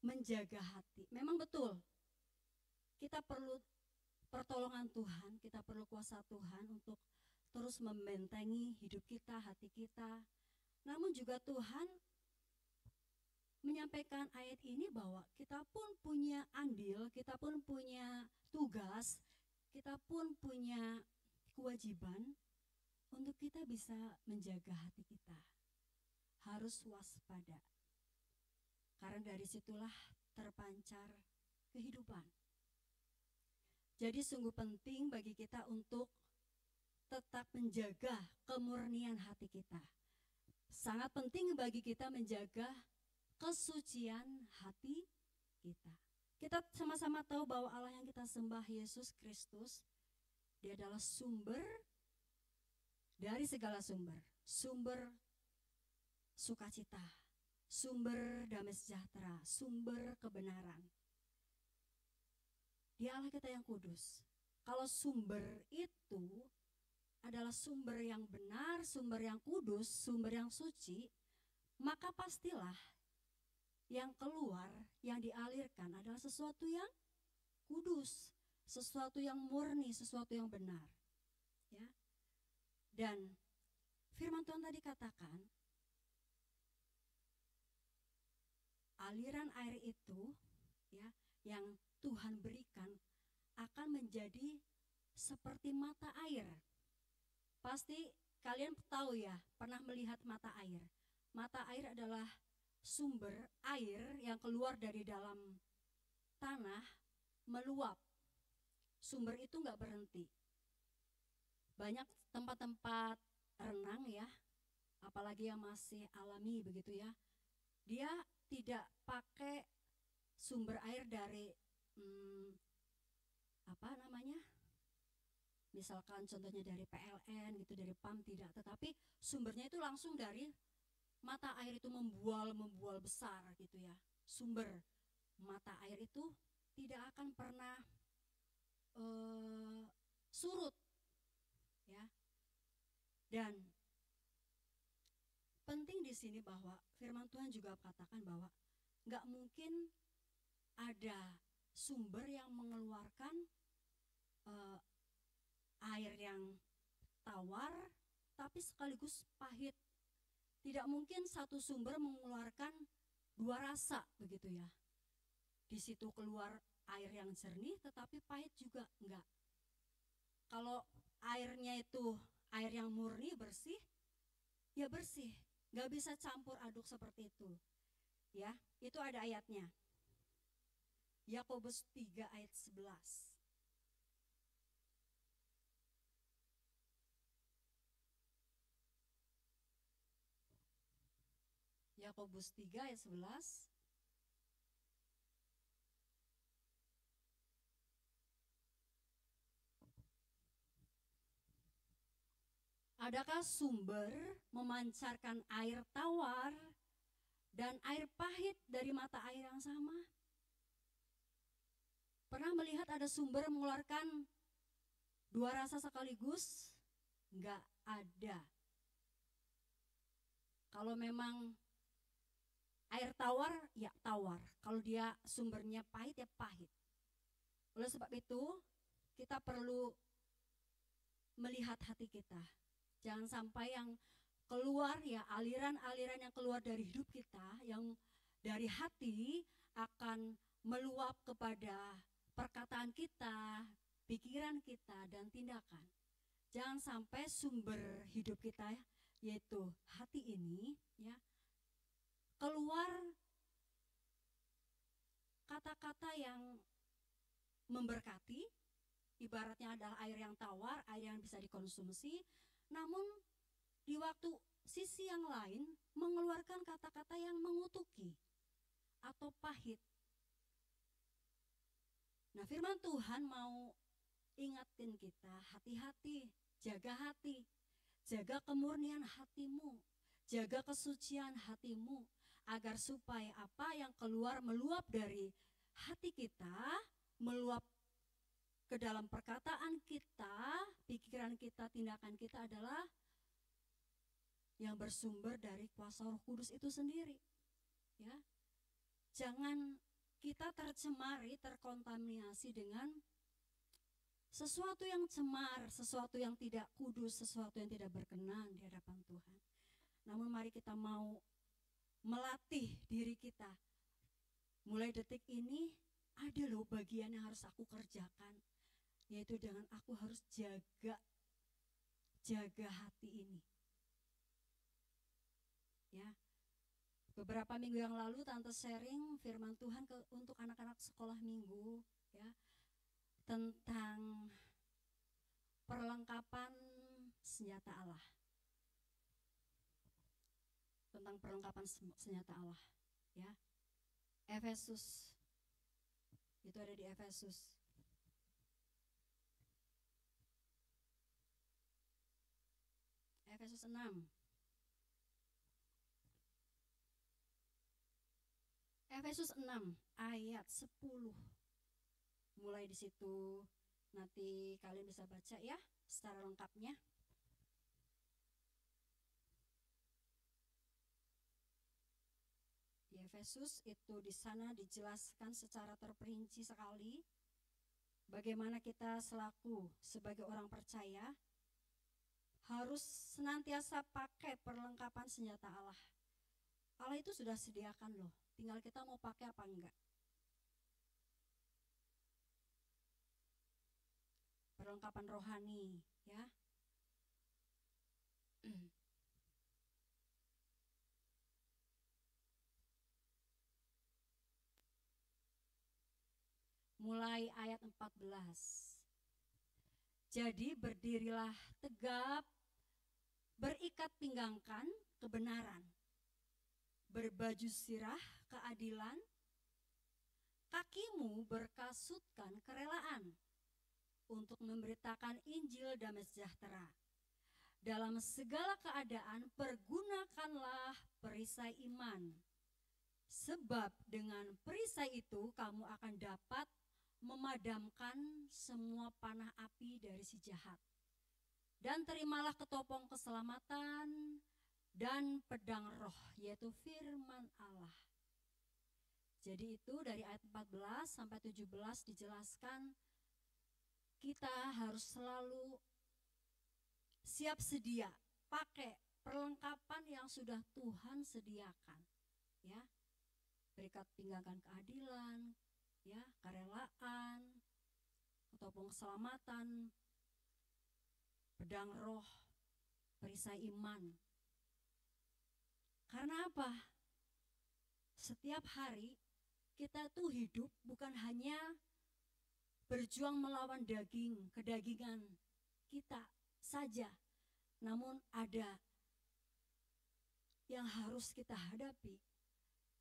menjaga hati. Memang betul, kita perlu pertolongan Tuhan, kita perlu kuasa Tuhan untuk terus membentengi hidup kita, hati kita. Namun juga Tuhan menyampaikan ayat ini bahwa kita pun punya andil, kita pun punya tugas, kita pun punya kewajiban untuk kita bisa menjaga hati kita. Harus waspada, karena dari situlah terpancar kehidupan. Jadi sungguh penting bagi kita untuk tetap menjaga kemurnian hati kita. Sangat penting bagi kita menjaga kesucian hati kita. Kita sama-sama tahu bahwa Allah yang kita sembah, Yesus Kristus, Dia adalah sumber dari segala sumber. Sumber sukacita, sumber damai sejahtera, sumber kebenaran. Dia Allah kita yang kudus. Kalau sumber itu adalah sumber yang benar, sumber yang kudus, sumber yang suci, maka pastilah yang keluar, yang dialirkan adalah sesuatu yang kudus, sesuatu yang murni, sesuatu yang benar. Ya. Dan firman Tuhan tadi katakan, aliran air itu, ya, yang Tuhan berikan akan menjadi seperti mata air. Pasti kalian tahu ya, pernah melihat mata air. Mata air adalah sumber air yang keluar dari dalam tanah meluap. Sumber itu nggak berhenti. Banyak tempat-tempat renang ya, apalagi yang masih alami begitu ya, dia tidak pakai sumber air dari misalkan contohnya dari PLN gitu, dari PAM, tidak, tetapi sumbernya itu langsung dari mata air itu membual besar gitu ya. Sumber mata air itu tidak akan pernah surut ya. Dan penting di sini bahwa firman Tuhan juga katakan bahwa nggak mungkin ada sumber yang mengeluarkan air yang tawar tapi sekaligus pahit. Tidak mungkin satu sumber mengeluarkan dua rasa begitu ya. Di situ keluar air yang jernih tetapi pahit juga enggak. Kalau airnya itu air yang murni bersih, ya bersih, enggak bisa campur aduk seperti itu. Ya, itu ada ayatnya. Yakobus 3 ayat 11. Yakobus 3 ayat 11. Adakah sumber memancarkan air tawar dan air pahit dari mata air yang sama? Pernah melihat ada sumber mengeluarkan dua rasa sekaligus? Enggak ada. Kalau memang air tawar, ya tawar. Kalau dia sumbernya pahit, ya pahit. Oleh sebab itu, kita perlu melihat hati kita. Jangan sampai yang keluar, ya aliran-aliran yang keluar dari hidup kita, yang dari hati akan meluap kepada perkataan kita, pikiran kita, dan tindakan. Jangan sampai sumber hidup kita, yaitu hati ini, ya, keluar kata-kata yang memberkati, ibaratnya adalah air yang tawar, air yang bisa dikonsumsi, namun di waktu sisi yang lain mengeluarkan kata-kata yang mengutuki atau pahit. Nah, firman Tuhan mau ingatin kita, hati-hati, jaga kemurnian hatimu, jaga kesucian hatimu, agar supaya apa yang keluar meluap dari hati kita, meluap ke dalam perkataan kita, pikiran kita, tindakan kita adalah yang bersumber dari kuasa Roh Kudus itu sendiri. Ya. Jangan kita tercemari, terkontaminasi dengan sesuatu yang cemar, sesuatu yang tidak kudus, sesuatu yang tidak berkenan di hadapan Tuhan. Namun mari kita mau melatih diri kita. Mulai detik ini ada loh bagian yang harus aku kerjakan, yaitu dengan aku harus jaga hati ini. Ya. Beberapa minggu yang lalu Tante sharing firman Tuhan untuk anak-anak sekolah minggu, ya, tentang perlengkapan senjata Allah. Tentang perlengkapan senjata Allah, ya. Efesus. Itu ada di Efesus. Efesus 6. Efesus 6 ayat 10. Mulai di situ nanti kalian bisa baca ya secara lengkapnya. Di Efesus itu di sana dijelaskan secara terperinci sekali bagaimana kita selaku sebagai orang percaya harus senantiasa pakai perlengkapan senjata Allah. Allah itu sudah sediakan loh, tinggal kita mau pakai apa enggak. Perlengkapan rohani, ya. Mulai ayat 14. Jadi berdirilah tegap, berikat pinggangkan kebenaran, berbaju sirah keadilan, kakimu berkasutkan kerelaan untuk memberitakan Injil damai sejahtera. Dalam segala keadaan pergunakanlah perisai iman, sebab dengan perisai itu kamu akan dapat memadamkan semua panah api dari si jahat. Dan terimalah ketopong keselamatan dan pedang roh, yaitu firman Allah. Jadi itu dari ayat 14 sampai 17 dijelaskan kita harus selalu siap siap sedia, pakai perlengkapan yang sudah Tuhan sediakan, ya. Berikat pinggangan keadilan, ya, kerelaan, ataupun keselamatan, pedang roh, perisai iman. Karena apa? Setiap hari kita tuh hidup bukan hanya berjuang melawan kedagingan kita saja, namun ada yang harus kita hadapi,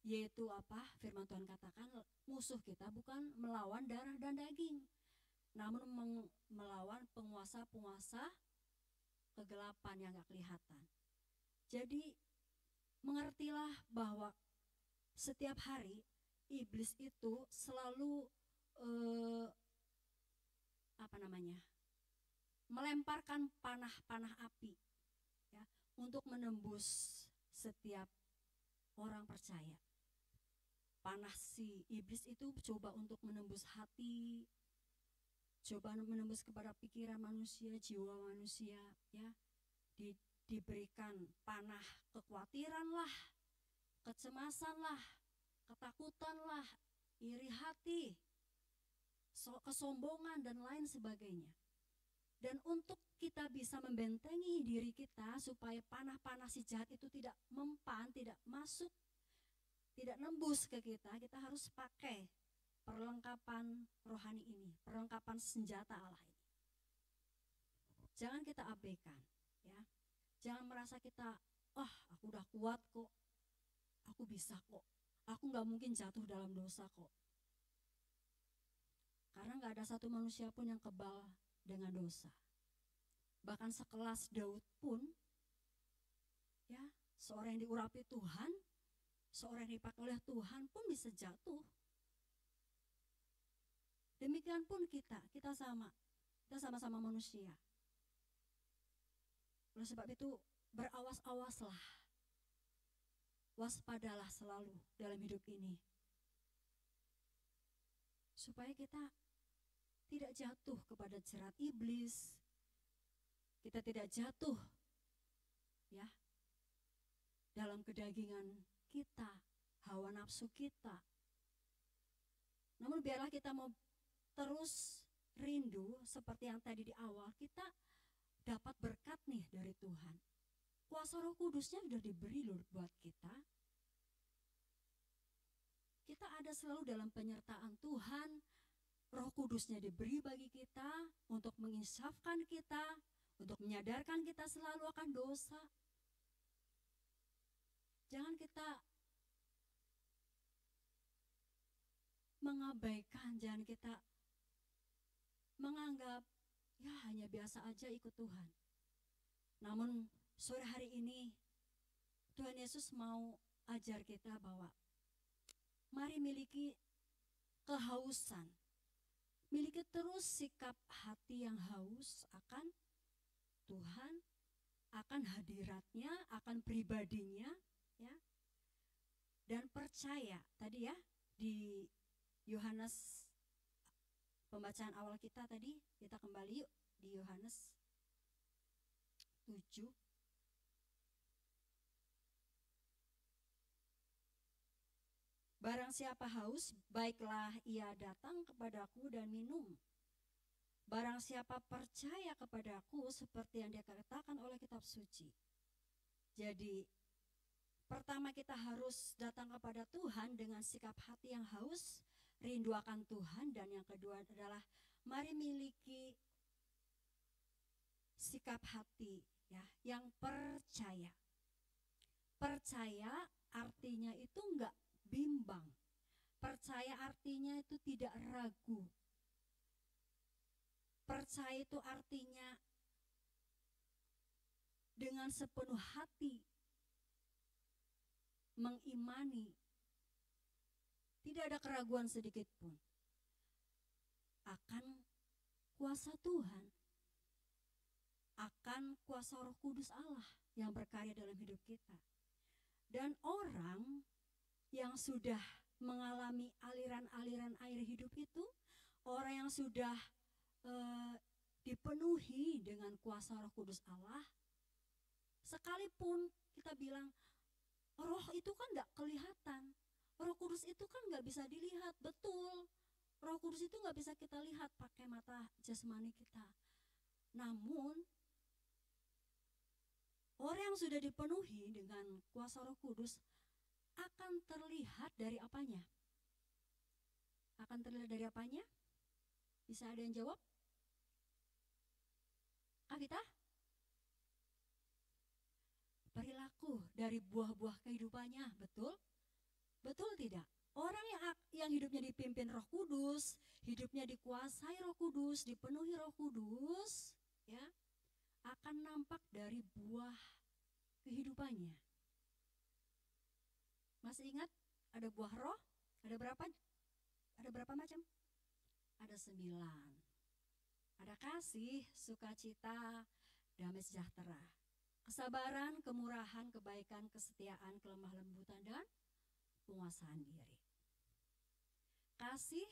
yaitu apa? Firman Tuhan katakan musuh kita bukan melawan darah dan daging, namun melawan penguasa-penguasa kegelapan yang gak kelihatan. Jadi mengertilah bahwa setiap hari iblis itu selalu melemparkan panah-panah api, ya, untuk menembus setiap orang percaya. Panah si iblis itu coba untuk menembus hati, coba menembus kepada pikiran manusia, jiwa manusia, ya. Diberikan panah kekhawatiran lah, kecemasan lah, ketakutan lah, iri hati, kesombongan dan lain sebagainya. Dan untuk kita bisa membentengi diri kita supaya panah-panah si jahat itu tidak mempan, tidak masuk, tidak nembus ke kita, kita harus pakai perlengkapan rohani ini, perlengkapan senjata Allah ini. Jangan kita abaikan, ya. Jangan merasa kita, aku udah kuat kok, aku bisa kok, aku gak mungkin jatuh dalam dosa kok. Karena gak ada satu manusia pun yang kebal dengan dosa. Bahkan sekelas Daud pun, ya, seorang yang diurapi Tuhan, seorang yang dipakai oleh Tuhan pun bisa jatuh. Demikian pun kita sama-sama manusia. Oleh sebab itu berawas-awaslah, waspadalah selalu dalam hidup ini, supaya kita tidak jatuh kepada jerat iblis, kita tidak jatuh, ya, dalam kedagingan kita, hawa nafsu kita. Namun biarlah kita mau terus rindu seperti yang tadi di awal, kita dapat berkat nih dari Tuhan. Kuasa Roh Kudusnya sudah diberi loh buat kita. Kita ada selalu dalam penyertaan Tuhan. Roh Kudusnya diberi bagi kita untuk menginsafkan kita, untuk menyadarkan kita selalu akan dosa. Jangan kita mengabaikan, jangan kita menganggap ya hanya biasa aja ikut Tuhan. Namun sore hari ini Tuhan Yesus mau ajar kita bahwa mari miliki kehausan, miliki terus sikap hati yang haus akan Tuhan, akan hadiratnya, akan pribadinya, ya. Dan percaya, tadi ya di Yohanes, pembacaan awal kita tadi, kita kembali yuk di Yohanes 7. Barang siapa haus, baiklah ia datang kepadaku dan minum. Barang siapa percaya kepadaku, seperti yang dia katakan oleh kitab suci. Jadi pertama kita harus datang kepada Tuhan dengan sikap hati yang haus, rindu akan Tuhan. Dan yang kedua adalah mari miliki sikap hati, ya, yang percaya. Percaya artinya itu enggak bimbang. Percaya artinya itu tidak ragu. Percaya itu artinya dengan sepenuh hati mengimani, tidak ada keraguan sedikit pun akan kuasa Tuhan, akan kuasa Roh Kudus Allah yang berkarya dalam hidup kita. Dan orang yang sudah mengalami aliran-aliran air hidup itu, orang yang sudah dipenuhi dengan kuasa Roh Kudus Allah, sekalipun kita bilang roh itu kan nggak kelihatan, Roh Kudus itu kan nggak bisa dilihat, betul. Roh Kudus itu nggak bisa kita lihat pakai mata jasmani kita. Namun orang yang sudah dipenuhi dengan kuasa Roh Kudus akan terlihat dari apanya? Akan terlihat dari apanya? Bisa ada yang jawab? Kavita? Perilaku dari buah-buah kehidupannya, betul? Betul tidak? Orang yang hidupnya dipimpin Roh Kudus, hidupnya dikuasai Roh Kudus, dipenuhi Roh Kudus, ya, akan nampak dari buah kehidupannya. Masih ingat ada buah roh? Ada berapa? Ada berapa macam? Ada 9. Ada kasih, sukacita, damai sejahtera, kesabaran, kemurahan, kebaikan, kesetiaan, kelemah lembutan, dan penguasaan diri. Kasih,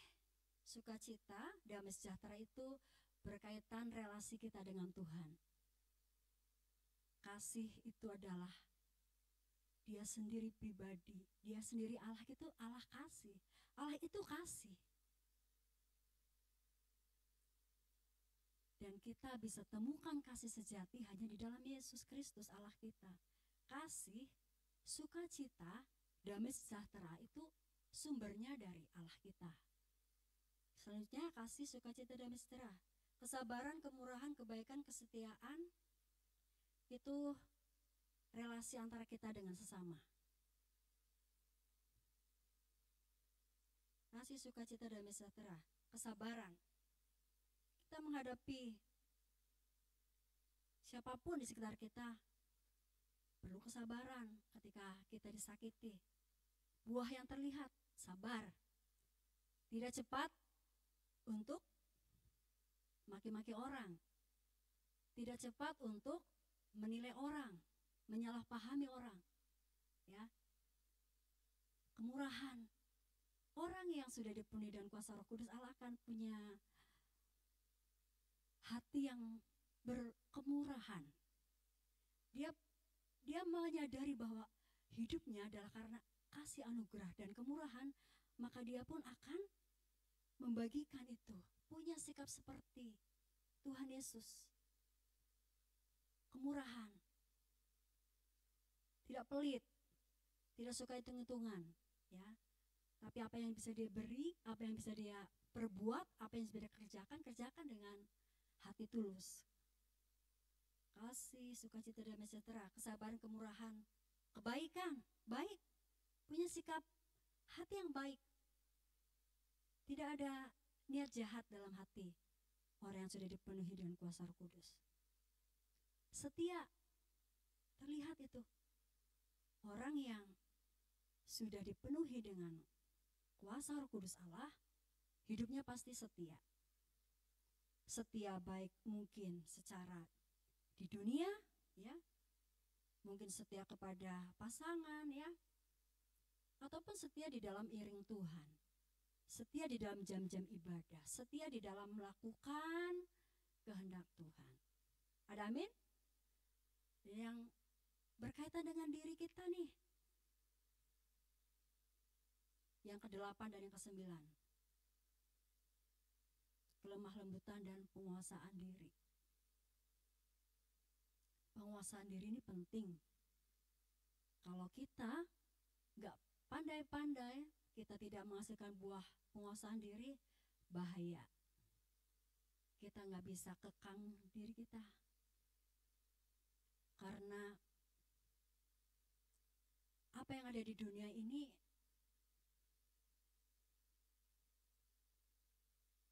sukacita, damai sejahtera itu berkaitan relasi kita dengan Tuhan. Kasih itu adalah dia sendiri pribadi, dia sendiri Allah itu Allah kasih. Allah itu kasih. Dan kita bisa temukan kasih sejati hanya di dalam Yesus Kristus Allah kita. Kasih, sukacita, damai sejahtera itu sumbernya dari Allah kita. Selanjutnya kasih, sukacita, damai sejahtera, kesabaran, kemurahan, kebaikan, kesetiaan, itu relasi antara kita dengan sesama. Kasih, sukacita, damai sejahtera, kesabaran. Kita menghadapi siapapun di sekitar kita perlu kesabaran ketika kita disakiti. Buah yang terlihat, sabar. Tidak cepat untuk maki-maki orang. Tidak cepat untuk menilai orang, menyalahpahami orang. Ya. Kemurahan. Orang yang sudah dipenuhi dengan kuasa Roh Kudus Allah akan punya hati yang berkemurahan. Dia menyadari bahwa hidupnya adalah karena kasih anugerah dan kemurahan, maka dia pun akan membagikan itu. Punya sikap seperti Tuhan Yesus. Kemurahan. Tidak pelit, tidak suka hitung-hitungan, ya. Tapi apa yang bisa dia beri, apa yang bisa dia perbuat, apa yang bisa dia kerjakan, kerjakan dengan hati tulus. Kasih, sukacita, damai sejahtera, kesabaran, kemurahan, kebaikan, baik, punya sikap hati yang baik. Tidak ada niat jahat dalam hati orang yang sudah dipenuhi dengan kuasa Roh Kudus. Setia, terlihat itu. Orang yang sudah dipenuhi dengan kuasa Roh Kudus Allah, hidupnya pasti setia. Setia baik mungkin secara di dunia, ya, mungkin setia kepada pasangan, ya, ataupun setia di dalam iring Tuhan, setia di dalam jam-jam ibadah, setia di dalam melakukan kehendak Tuhan. Ada amin? Yang berkaitan dengan diri kita nih, yang ke-8 dan yang ke-9, kelemah lembutan dan penguasaan diri. Penguasaan diri ini penting. Kalau kita gak pandai-pandai, kita tidak menghasilkan buah penguasaan diri, bahaya. Kita gak bisa kekang diri kita. Karena apa yang ada di dunia ini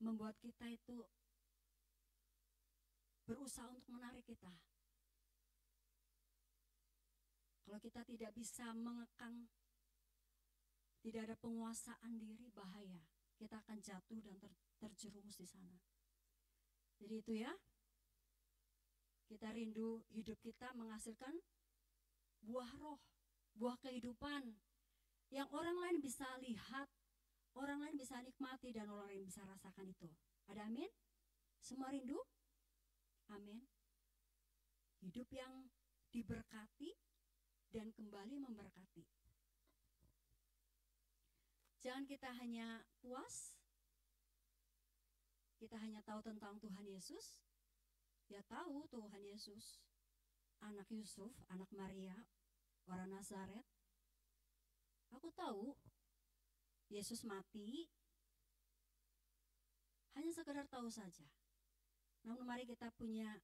membuat kita itu berusaha untuk menarik kita. Kalau kita tidak bisa mengekang, tidak ada penguasaan diri, bahaya. Kita akan jatuh dan terjerumus di sana. Jadi itu ya, kita rindu hidup kita menghasilkan buah roh, buah kehidupan yang orang lain bisa lihat, orang lain bisa nikmati, dan orang lain bisa rasakan itu. Ada amin? Semua rindu? Amin. Hidup yang diberkati dan kembali memberkati. Jangan kita hanya puas, kita hanya tahu tentang Tuhan Yesus. Ya tahu Tuhan Yesus, anak Yusuf, anak Maria, orang Nazaret. Aku tahu Yesus mati, hanya sekedar tahu saja. Namun mari kita punya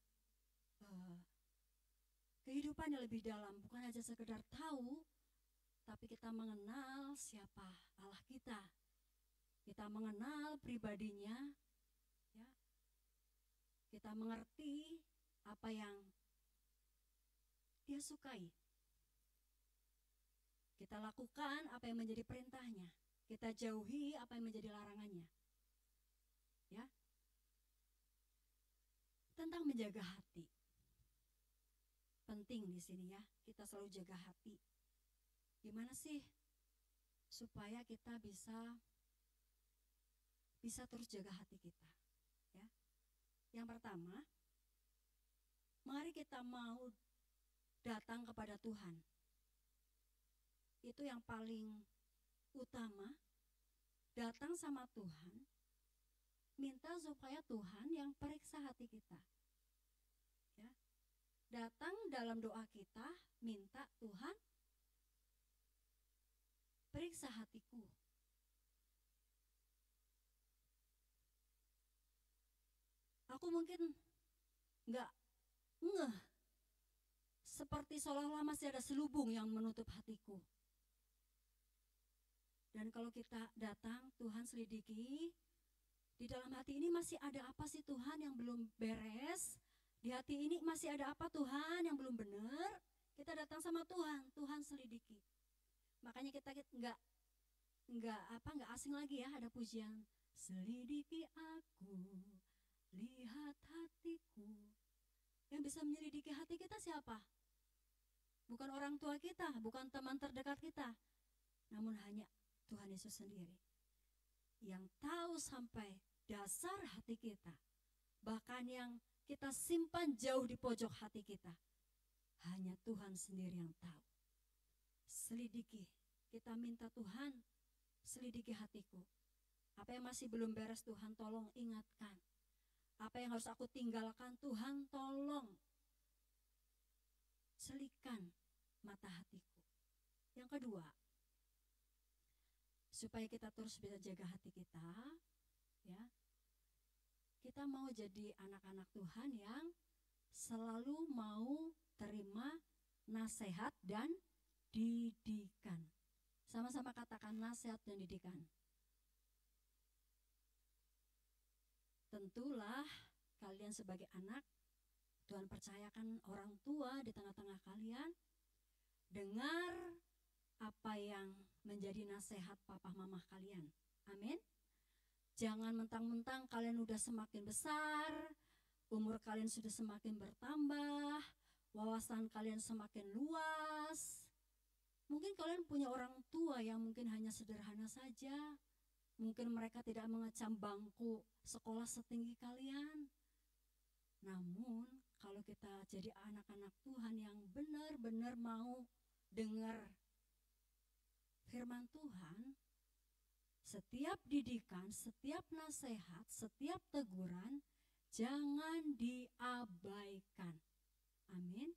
kehidupan yang lebih dalam, bukan hanya sekedar tahu, tapi kita mengenal siapa Allah kita. Kita mengenal pribadinya, ya. Kita mengerti apa yang Dia sukai. Kita lakukan apa yang menjadi perintahnya. Kita jauhi apa yang menjadi larangannya. Ya. Tentang menjaga hati. Penting di sini ya, kita selalu jaga hati. Gimana sih supaya kita bisa terus jaga hati kita, ya. Yang pertama, mari kita mau datang kepada Tuhan. Itu yang paling utama, datang sama Tuhan, minta supaya Tuhan yang periksa hati kita. Ya. Datang dalam doa kita, minta Tuhan periksa hatiku. Aku mungkin nggak ngeh, seperti seolah-olah masih ada selubung yang menutup hatiku. Dan kalau kita datang, Tuhan selidiki, di dalam hati ini masih ada apa sih Tuhan yang belum beres? Di hati ini masih ada apa Tuhan yang belum benar? Kita datang sama Tuhan, Tuhan selidiki. Makanya kita nggak asing lagi ya, ada pujian, selidiki aku, lihat hatiku. Yang bisa menyelidiki hati kita siapa? Bukan orang tua kita, bukan teman terdekat kita, namun hanya Tuhan Yesus sendiri. Yang tahu sampai dasar hati kita, bahkan yang kita simpan jauh di pojok hati kita, hanya Tuhan sendiri yang tahu. Selidiki, kita minta Tuhan, selidiki hatiku. Apa yang masih belum beres Tuhan tolong ingatkan. Apa yang harus aku tinggalkan Tuhan tolong selikan mata hatiku. Yang kedua, supaya kita terus bisa jaga hati kita, ya, kita mau jadi anak-anak Tuhan yang selalu mau terima nasihat dan didikan. Sama-sama katakan nasihat dan didikan. Tentulah kalian sebagai anak, Tuhan percayakan orang tua di tengah-tengah kalian. Dengar apa yang menjadi nasihat papa mama kalian. Amin. Jangan mentang-mentang kalian udah semakin besar, umur kalian sudah semakin bertambah, wawasan kalian semakin luas. Mungkin kalian punya orang tua yang mungkin hanya sederhana saja. Mungkin mereka tidak mengecam bangku sekolah setinggi kalian. Namun kalau kita jadi anak-anak Tuhan yang benar-benar mau dengar firman Tuhan, setiap didikan, setiap nasihat, setiap teguran jangan diabaikan. Amin.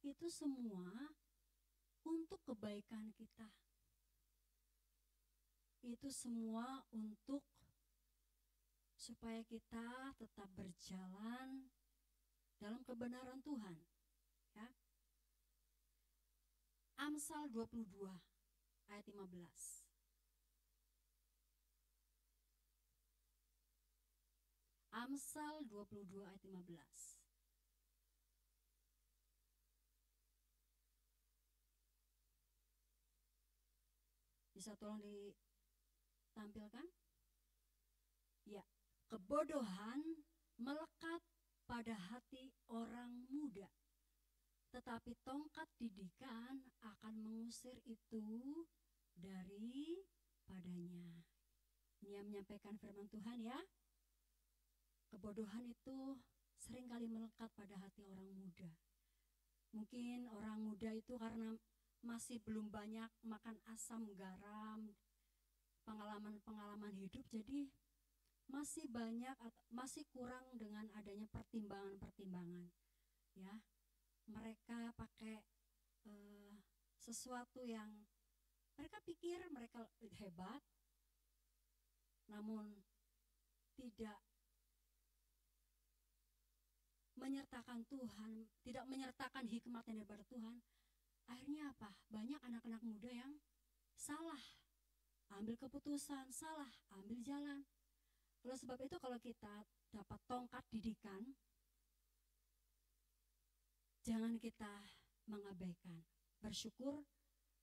Itu semua untuk kebaikan kita. Itu semua untuk supaya kita tetap berjalan dalam kebenaran Tuhan, ya. Amsal 22 ayat 15. Amsal 22 ayat 15. Bisa tolong ditampilkan? Ya, kebodohan melekat pada hati orang muda, tetapi tongkat didikan akan mengusir itu daripadanya. Ini yang menyampaikan firman Tuhan ya. Kebodohan itu seringkali melekat pada hati orang muda. Mungkin orang muda itu karena masih belum banyak makan asam garam, pengalaman-pengalaman hidup, jadi masih banyak atau masih kurang dengan adanya pertimbangan-pertimbangan. Ya, mereka pakai sesuatu yang mereka pikir mereka hebat, namun tidak menyertakan Tuhan, tidak menyertakan hikmat yang daripada Tuhan. Akhirnya apa? Banyak anak-anak muda yang salah ambil keputusan, salah ambil jalan. Oleh sebab itu kalau kita dapat tongkat didikan, jangan kita mengabaikan. Bersyukur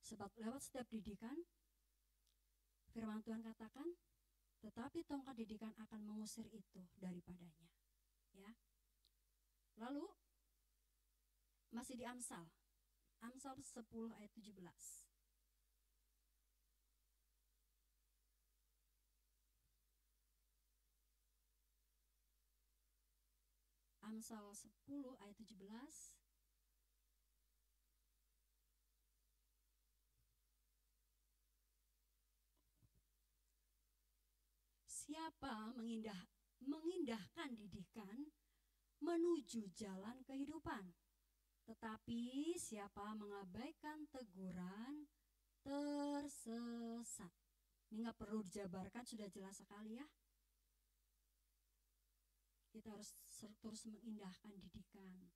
sebab lewat setiap didikan, firman Tuhan katakan, tetapi tongkat didikan akan mengusir itu daripadanya. Ya. Lalu masih di Amsal 10 ayat 17. Amsal 10 ayat 17. Siapa mengindahkan didikan menuju jalan kehidupan, tetapi siapa mengabaikan teguran tersesat. Ini nggak perlu dijabarkan, sudah jelas sekali ya. Kita harus terus mengindahkan didikan.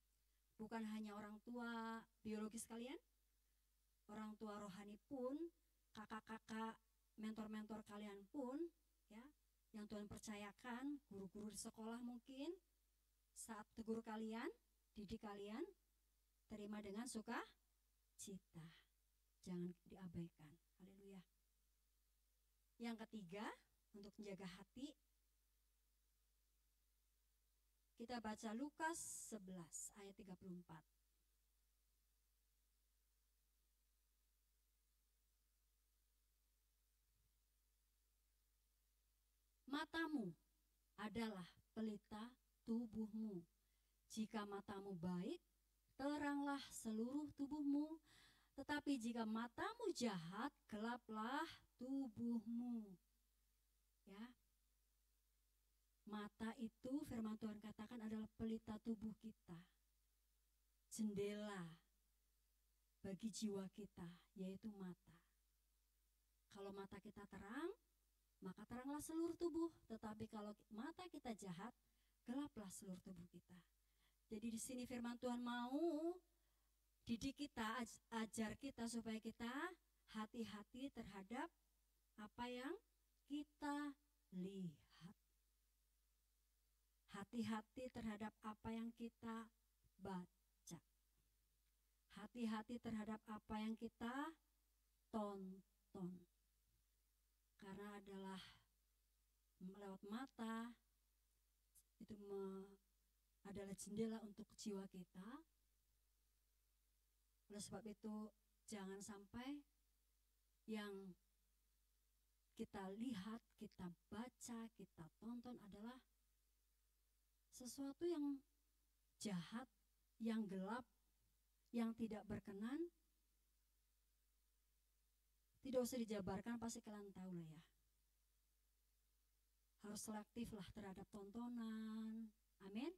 Bukan hanya orang tua biologis kalian, orang tua rohani pun, kakak-kakak, mentor-mentor kalian pun, ya, yang Tuhan percayakan, guru-guru di sekolah mungkin, saat tegur kalian, didik kalian, terima dengan sukacita. Jangan diabaikan. Haleluya. Yang ketiga, untuk menjaga hati, kita baca Lukas 11 ayat 34. Matamu adalah pelita tubuhmu. Jika matamu baik, teranglah seluruh tubuhmu. Tetapi jika matamu jahat, gelaplah tubuhmu. Ya. Mata itu firman Tuhan katakan adalah pelita tubuh kita. Jendela bagi jiwa kita, yaitu mata. Kalau mata kita terang, maka teranglah seluruh tubuh. Tetapi kalau mata kita jahat, gelaplah seluruh tubuh kita. Jadi di sini firman Tuhan mau didik kita, ajar kita supaya kita hati-hati terhadap apa yang kita lihat. Hati-hati terhadap apa yang kita baca. Hati-hati terhadap apa yang kita tonton. Karena adalah lewat mata itu adalah jendela untuk jiwa kita. Oleh sebab itu jangan sampai yang kita lihat, kita baca, kita tonton adalah sesuatu yang jahat, yang gelap, yang tidak berkenan. Tidak usah dijabarkan, pasti kalian tahu lah ya. Harus selektif lah terhadap tontonan. Amin.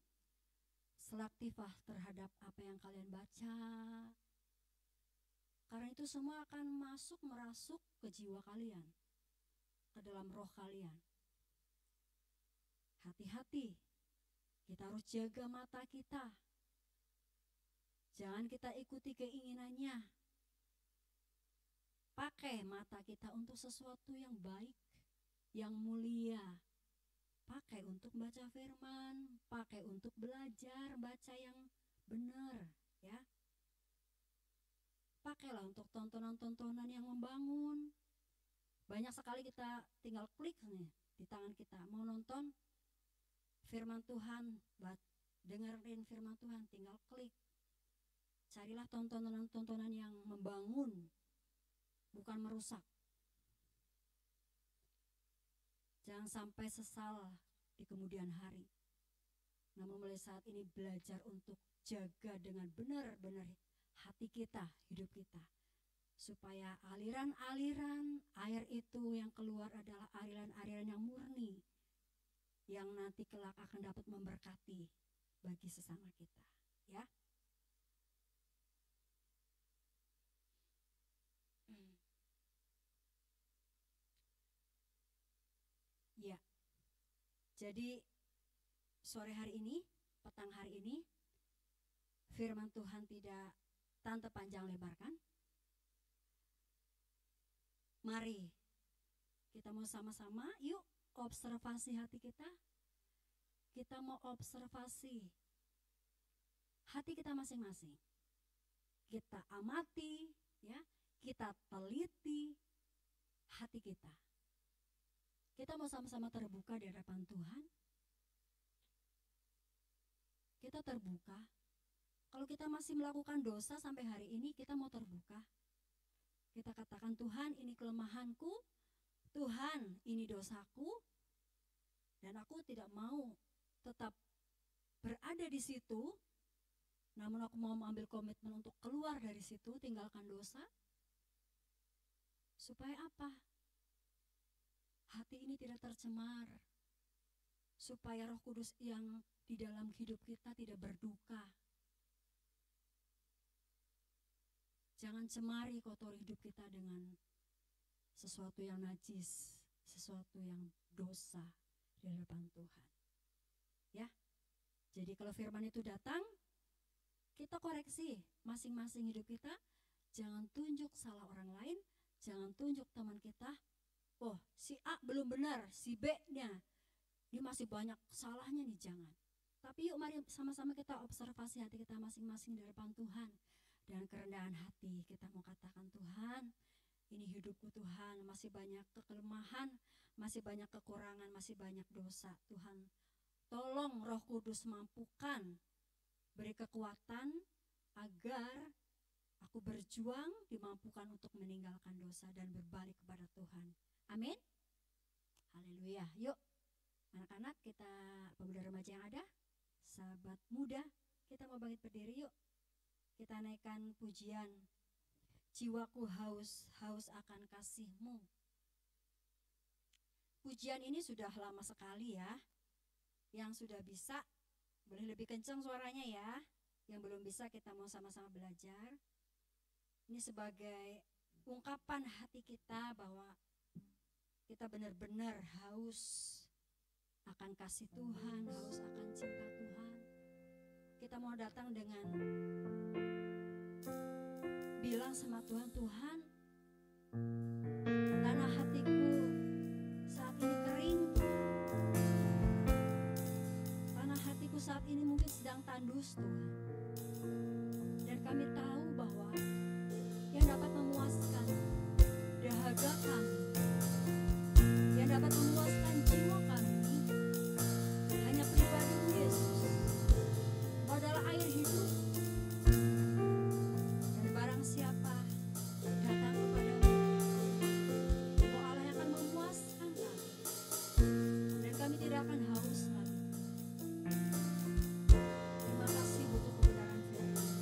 Selektif lah terhadap apa yang kalian baca. Karena itu semua akan merasuk ke jiwa kalian, ke dalam roh kalian. Hati-hati. Kita harus jaga mata kita. Jangan kita ikuti keinginannya. Pakai mata kita untuk sesuatu yang baik, yang mulia. Pakai untuk baca firman, pakai untuk belajar, baca yang benar, ya. Pakailah untuk tontonan-tontonan yang membangun. Banyak sekali kita tinggal klik nih di tangan kita, mau nonton firman Tuhan, dengerin firman Tuhan, tinggal klik. Carilah tontonan-tontonan yang membangun, bukan merusak. Jangan sampai sesal di kemudian hari. Namun mulai saat ini belajar untuk jaga dengan benar-benar hati kita, hidup kita. Supaya aliran-aliran air itu yang keluar adalah aliran-aliran yang murni. Yang nanti kelak akan dapat memberkati bagi sesama kita. Ya. Ya. Jadi sore hari ini, petang hari ini, firman Tuhan tidak tante panjang lebarkan. Mari kita mau sama-sama yuk observasi hati kita. Kita mau observasi hati kita masing-masing. Kita amati, ya, kita teliti hati kita. Kita mau sama-sama terbuka di hadapan Tuhan. Kita terbuka. Kalau kita masih melakukan dosa sampai hari ini, kita mau terbuka. Kita katakan, Tuhan, ini kelemahanku, Tuhan, ini dosaku, dan aku tidak mau tetap berada di situ, namun aku mau mengambil komitmen untuk keluar dari situ, tinggalkan dosa. Supaya apa? Hati ini tidak tercemar, supaya Roh Kudus yang di dalam hidup kita tidak berduka. Jangan cemari kotori hidup kita dengan sesuatu yang najis, sesuatu yang dosa di hadapan Tuhan. Ya, jadi kalau firman itu datang, kita koreksi masing-masing hidup kita. Jangan tunjuk salah orang lain, jangan tunjuk teman kita. Oh, si A belum benar, si B-nya dia masih banyak salahnya nih, jangan. Tapi yuk mari sama-sama kita observasi hati kita masing-masing di hadapan Tuhan. Dan kerendahan hati kita mau katakan, Tuhan, ini hidupku Tuhan, masih banyak kelemahan, masih banyak kekurangan, masih banyak dosa. Tuhan, tolong Roh Kudus mampukan, beri kekuatan agar aku berjuang, dimampukan untuk meninggalkan dosa dan berbalik kepada Tuhan. Amin. Haleluya. Yuk anak-anak, kita pemuda remaja yang ada, sahabat muda, kita mau bangkit berdiri yuk. Kita naikkan pujian, jiwaku haus, haus akan kasih-Mu. Pujian ini sudah lama sekali ya. Yang sudah bisa, boleh lebih kencang suaranya ya. Yang belum bisa, kita mau sama-sama belajar. Ini sebagai ungkapan hati kita bahwa kita benar-benar haus akan kasih Tuhan, haus akan cinta Tuhan. Kita mau datang dengan bilang sama Tuhan, Tuhan, tanah hatiku saat ini kering, tanah hatiku saat ini mungkin sedang tandus Tuhan. Dan kami tahu bahwa yang dapat memuaskan dahaga kami, yang dapat memuaskan jiwa kami, hanya pribadi-Mu Yesus. Engkau adalah air hidup. Dan barang siapa datang kepada-Mu, Engkau Allah yang akan memuaskan kami. Dan kami tidak akan haus lagi. Terima kasih untuk kebenaran firman-Mu.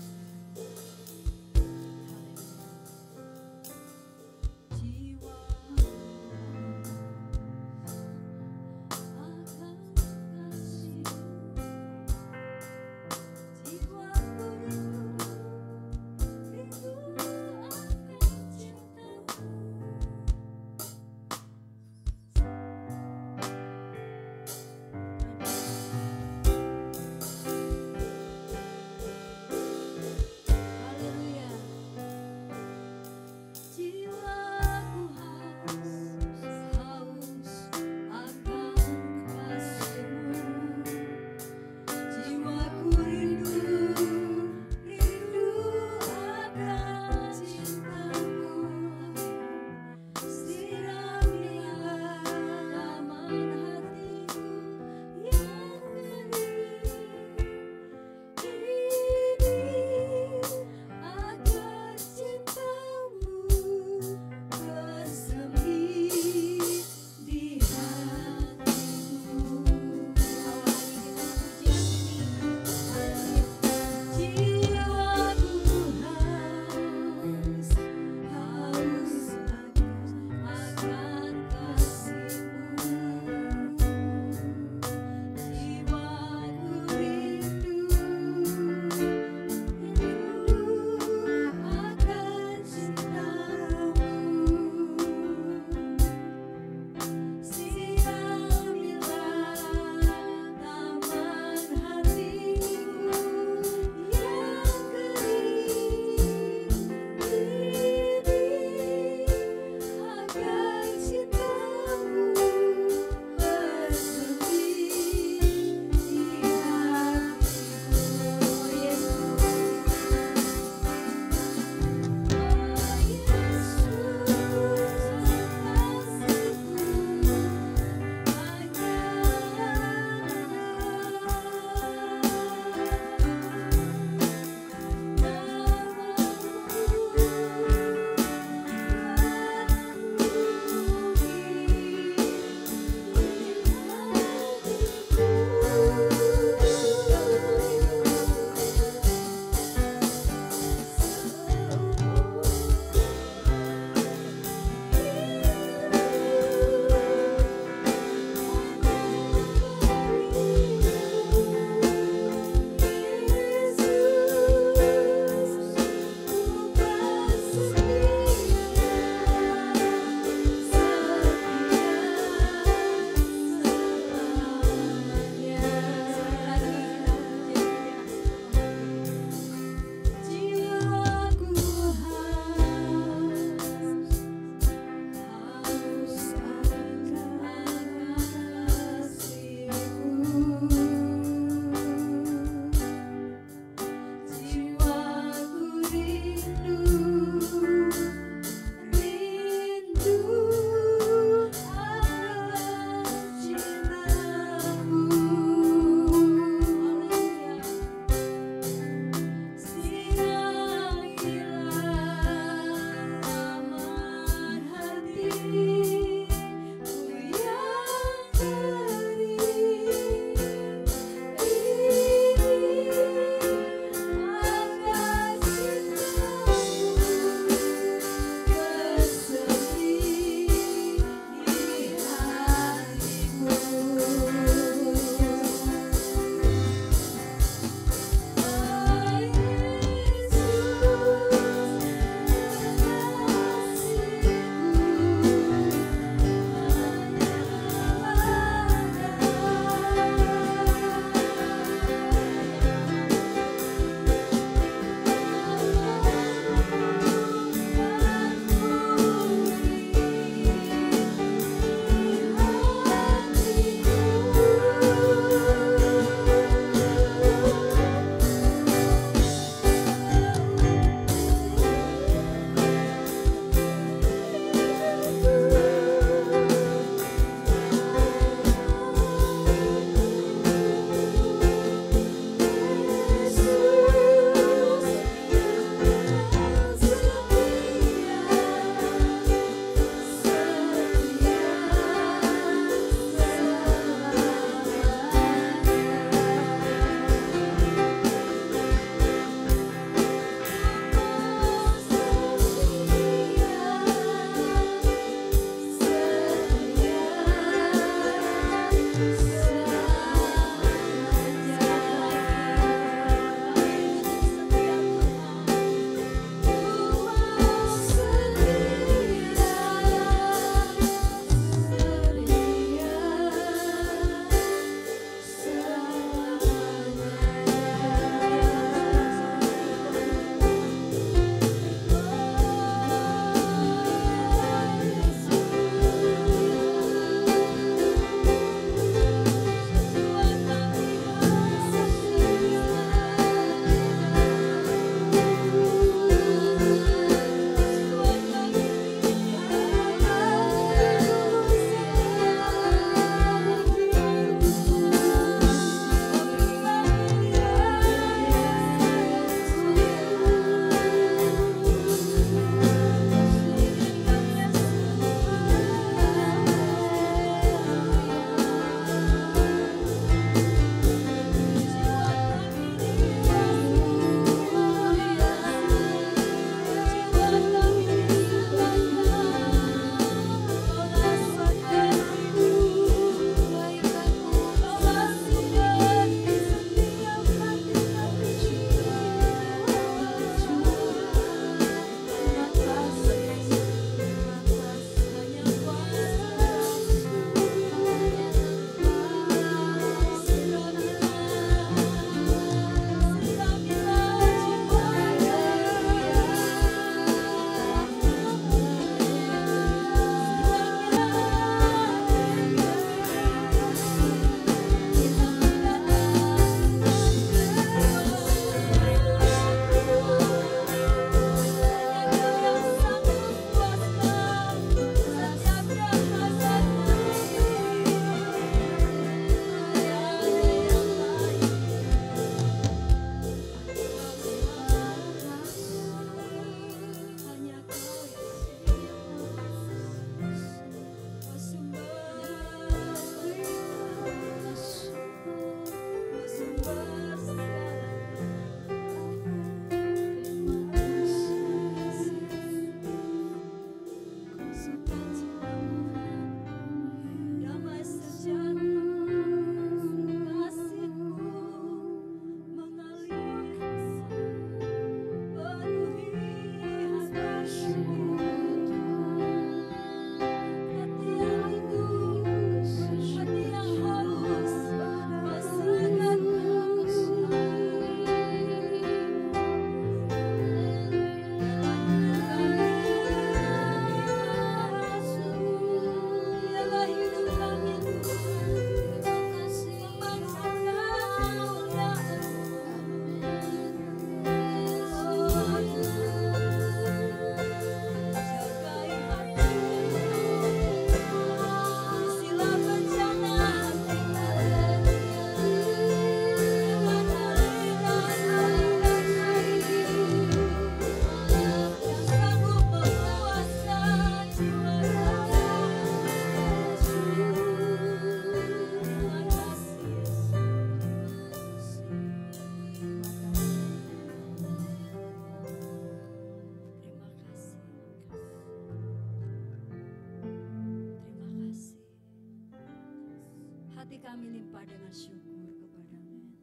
kami limpah dengan syukur kepadamu.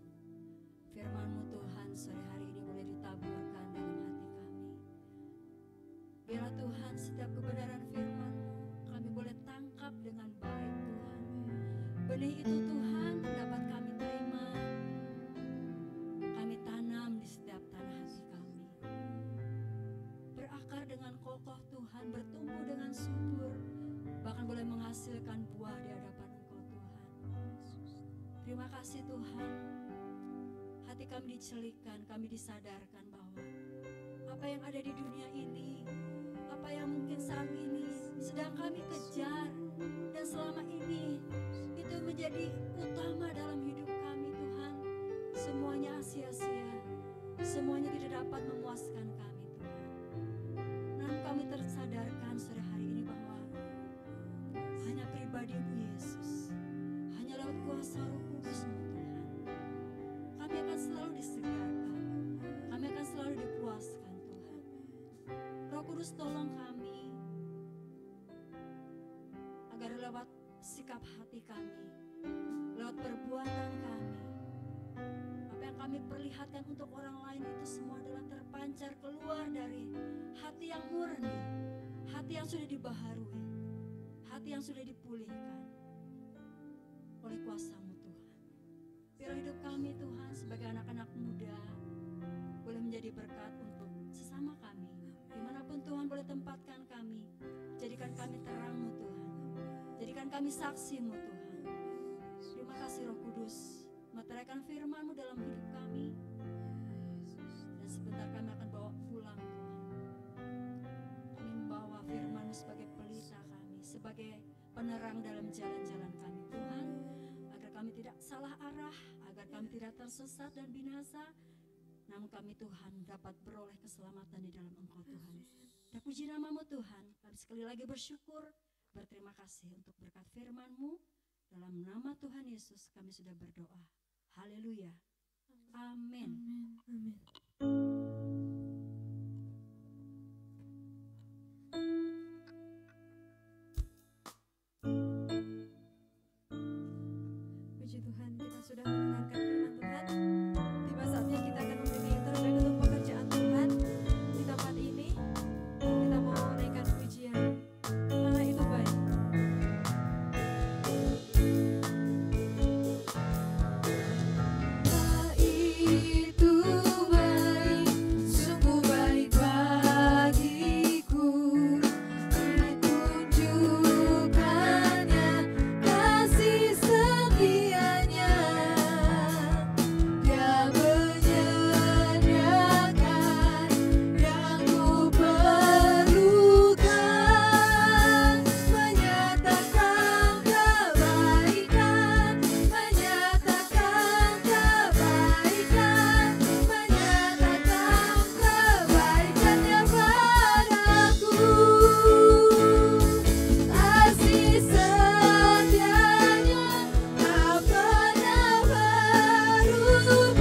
Firman-Mu Tuhan sore hari ini boleh ditaburkan dalam hati kami. Biarlah Tuhan setiap kebenaran firman-Mu kami boleh tangkap dengan baik Tuhan. Benih itu Tuhan dapat kami terima, kami tanam di setiap tanah hati kami. Berakar dengan kokoh Tuhan, bertumbuh dengan subur, bahkan boleh menghasilkan buah di hadapan Engkau Tuhan. Terima kasih Tuhan. Hati kami dicelikkan, kami disadarkan bahwa apa yang ada di dunia ini, apa yang mungkin saat ini sedang kami kejar dan selama ini itu menjadi utama dalam hidup kami Tuhan, semuanya sia-sia, semuanya tidak dapat memuaskan kami Tuhan. Namun kami tersadarkan sore hari ini bahwa hanya pribadi-Mu Yesus, hanya lewat kuasa Roh Kudus-Mu Tuhan, kami akan selalu disegarkan, kami akan selalu dipuaskan Tuhan. Roh Kudus tolong kami agar lewat sikap hati kami, lewat perbuatan kami, apa yang kami perlihatkan untuk orang lain itu semua adalah terpancar keluar dari hati yang murni, hati yang sudah dibaharui, hati yang sudah dipulihkan oleh kuasa-Mu Tuhan. Biar hidup kami Tuhan sebagai anak-anak muda boleh menjadi berkat untuk sesama kami. Dimanapun Tuhan boleh tempatkan kami, jadikan kami terang-Mu Tuhan, jadikan kami saksi-Mu Tuhan. Terima kasih Roh Kudus, meteraikan firman-Mu dalam hidup kami, dan sebentar kami akan bawa pulang Tuhan. Kami membawa firman-Mu sebagai pelita kami, sebagai penerang dalam jalan-jalan kami Tuhan, agar kami tidak salah arah, agar kami tidak tersesat dan binasa, namun kami Tuhan dapat beroleh keselamatan di dalam Engkau Tuhan. Dan puji nama-Mu Tuhan, kami sekali lagi bersyukur, berterima kasih untuk berkat firman-Mu. Dalam nama Tuhan Yesus kami sudah berdoa. Haleluya. Amin. Amin. Puji Tuhan, kita sudah mendengarkan firman Tuhan. Tiba saatnya kita akan memberi yang terbaik untuk pekerjaan Tuhan. Di tempat ini kita mau menaikkan pujian. Allah itu baik. Itu baik, sungguh baik bagiku. Ditunjukkannya kasih setianya. Dia menyediakan yang ku perlukan, menyatakan kebaikan, menyatakan kebaikan, menyatakan kebaikannya padaku. Kasih setianya tak pernah berubah,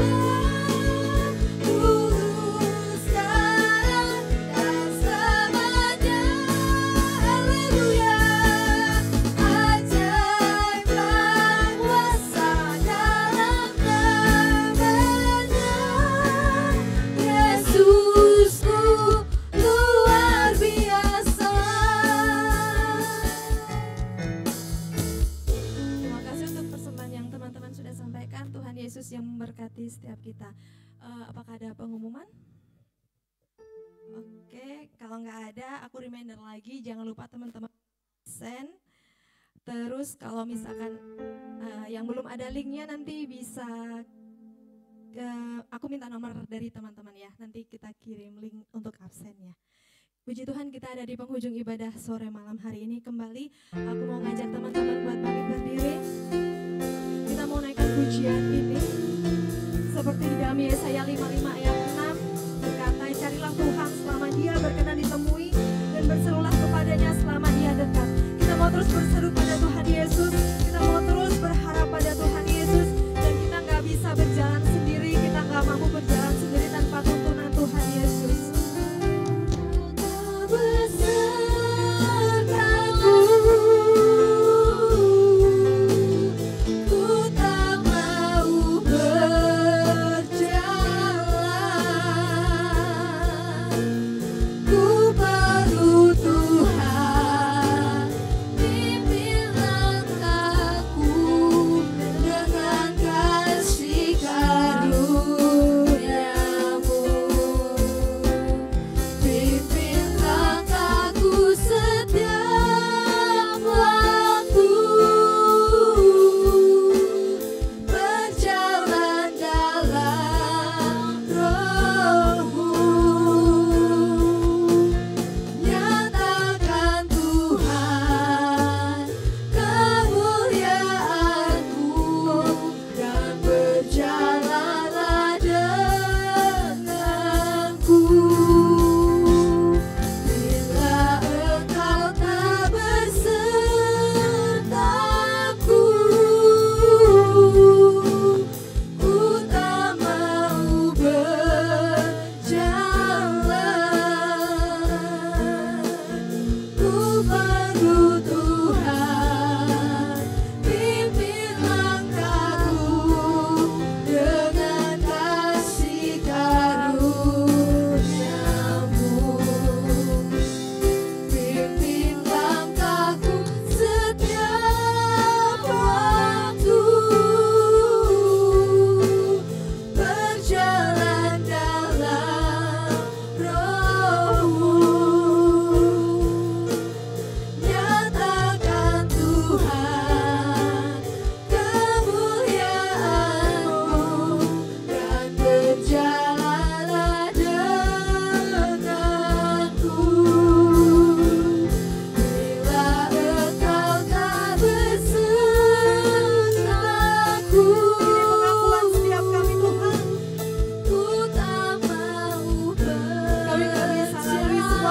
dulu sekarang dan selamanya. Haleluya. Ajaiblah kuasa dalam namanya. Yesusku luar biasa. Terima kasih untuk persembahan yang teman-teman sudah sampaikan. Tuhan Yesus yang memberkati setiap kita. Apakah ada pengumuman? Oke, kalau nggak ada, aku reminder lagi, jangan lupa teman-teman send. Terus kalau misalkan yang belum ada linknya nanti bisa aku minta nomor dari teman-teman ya. Nanti kita kirim link untuk absennya. Puji Tuhan, kita ada di penghujung ibadah sore malam hari ini. Kembali aku mau ngajak teman-teman buat bangkit berdiri. Kita mau naikkan pujian ini seperti di dalam Yesaya 55 ayat 6 berkata, carilah Tuhan selama Dia berkenan ditemui, dan berserulah kepadanya selama Ia dekat. Kita mau terus berseru pada Tuhan Yesus, kita mau terus berharap pada Tuhan Yesus, dan kita nggak bisa berjalan sendiri, kita nggak mampu berjalan sendiri tanpa tuntunan Tuhan Yesus. Besertaku, ku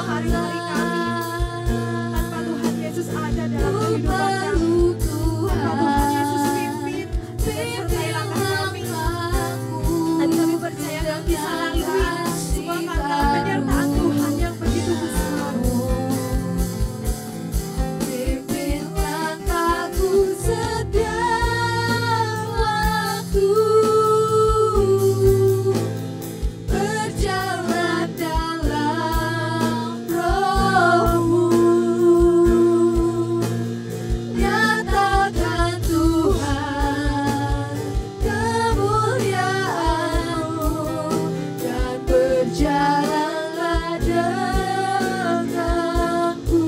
hari-hari kami. Tanpa Tuhan Yesus ada dalam kehidupan kami, tanpa Tuhan Yesus pimpin dan sertai langkah kami, dan kami percaya kami bisa lalui semua karena penyertaan Tuhan yang begitu besar. Pimpin langkahku setiap waktu, berjalan dalam Roh-Mu, nyatakan Tuhan kemuliaan-Mu, dan berjalanlah denganku.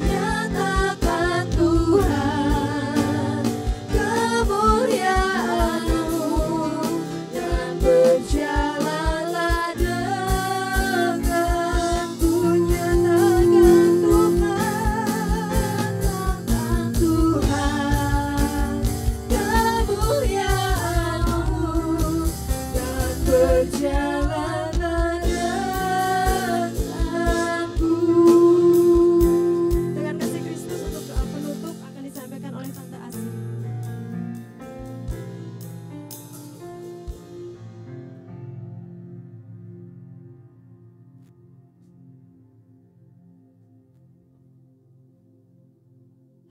Nyatakan Tuhan kemuliaan-Mu, dan berjalanlah denganku. Nyatakan Tuhan kemuliaan-Mu, dan berjalanlah denganku. Dengan kasih Kristus untuk doa penutup akan disampaikan oleh Tante Asih.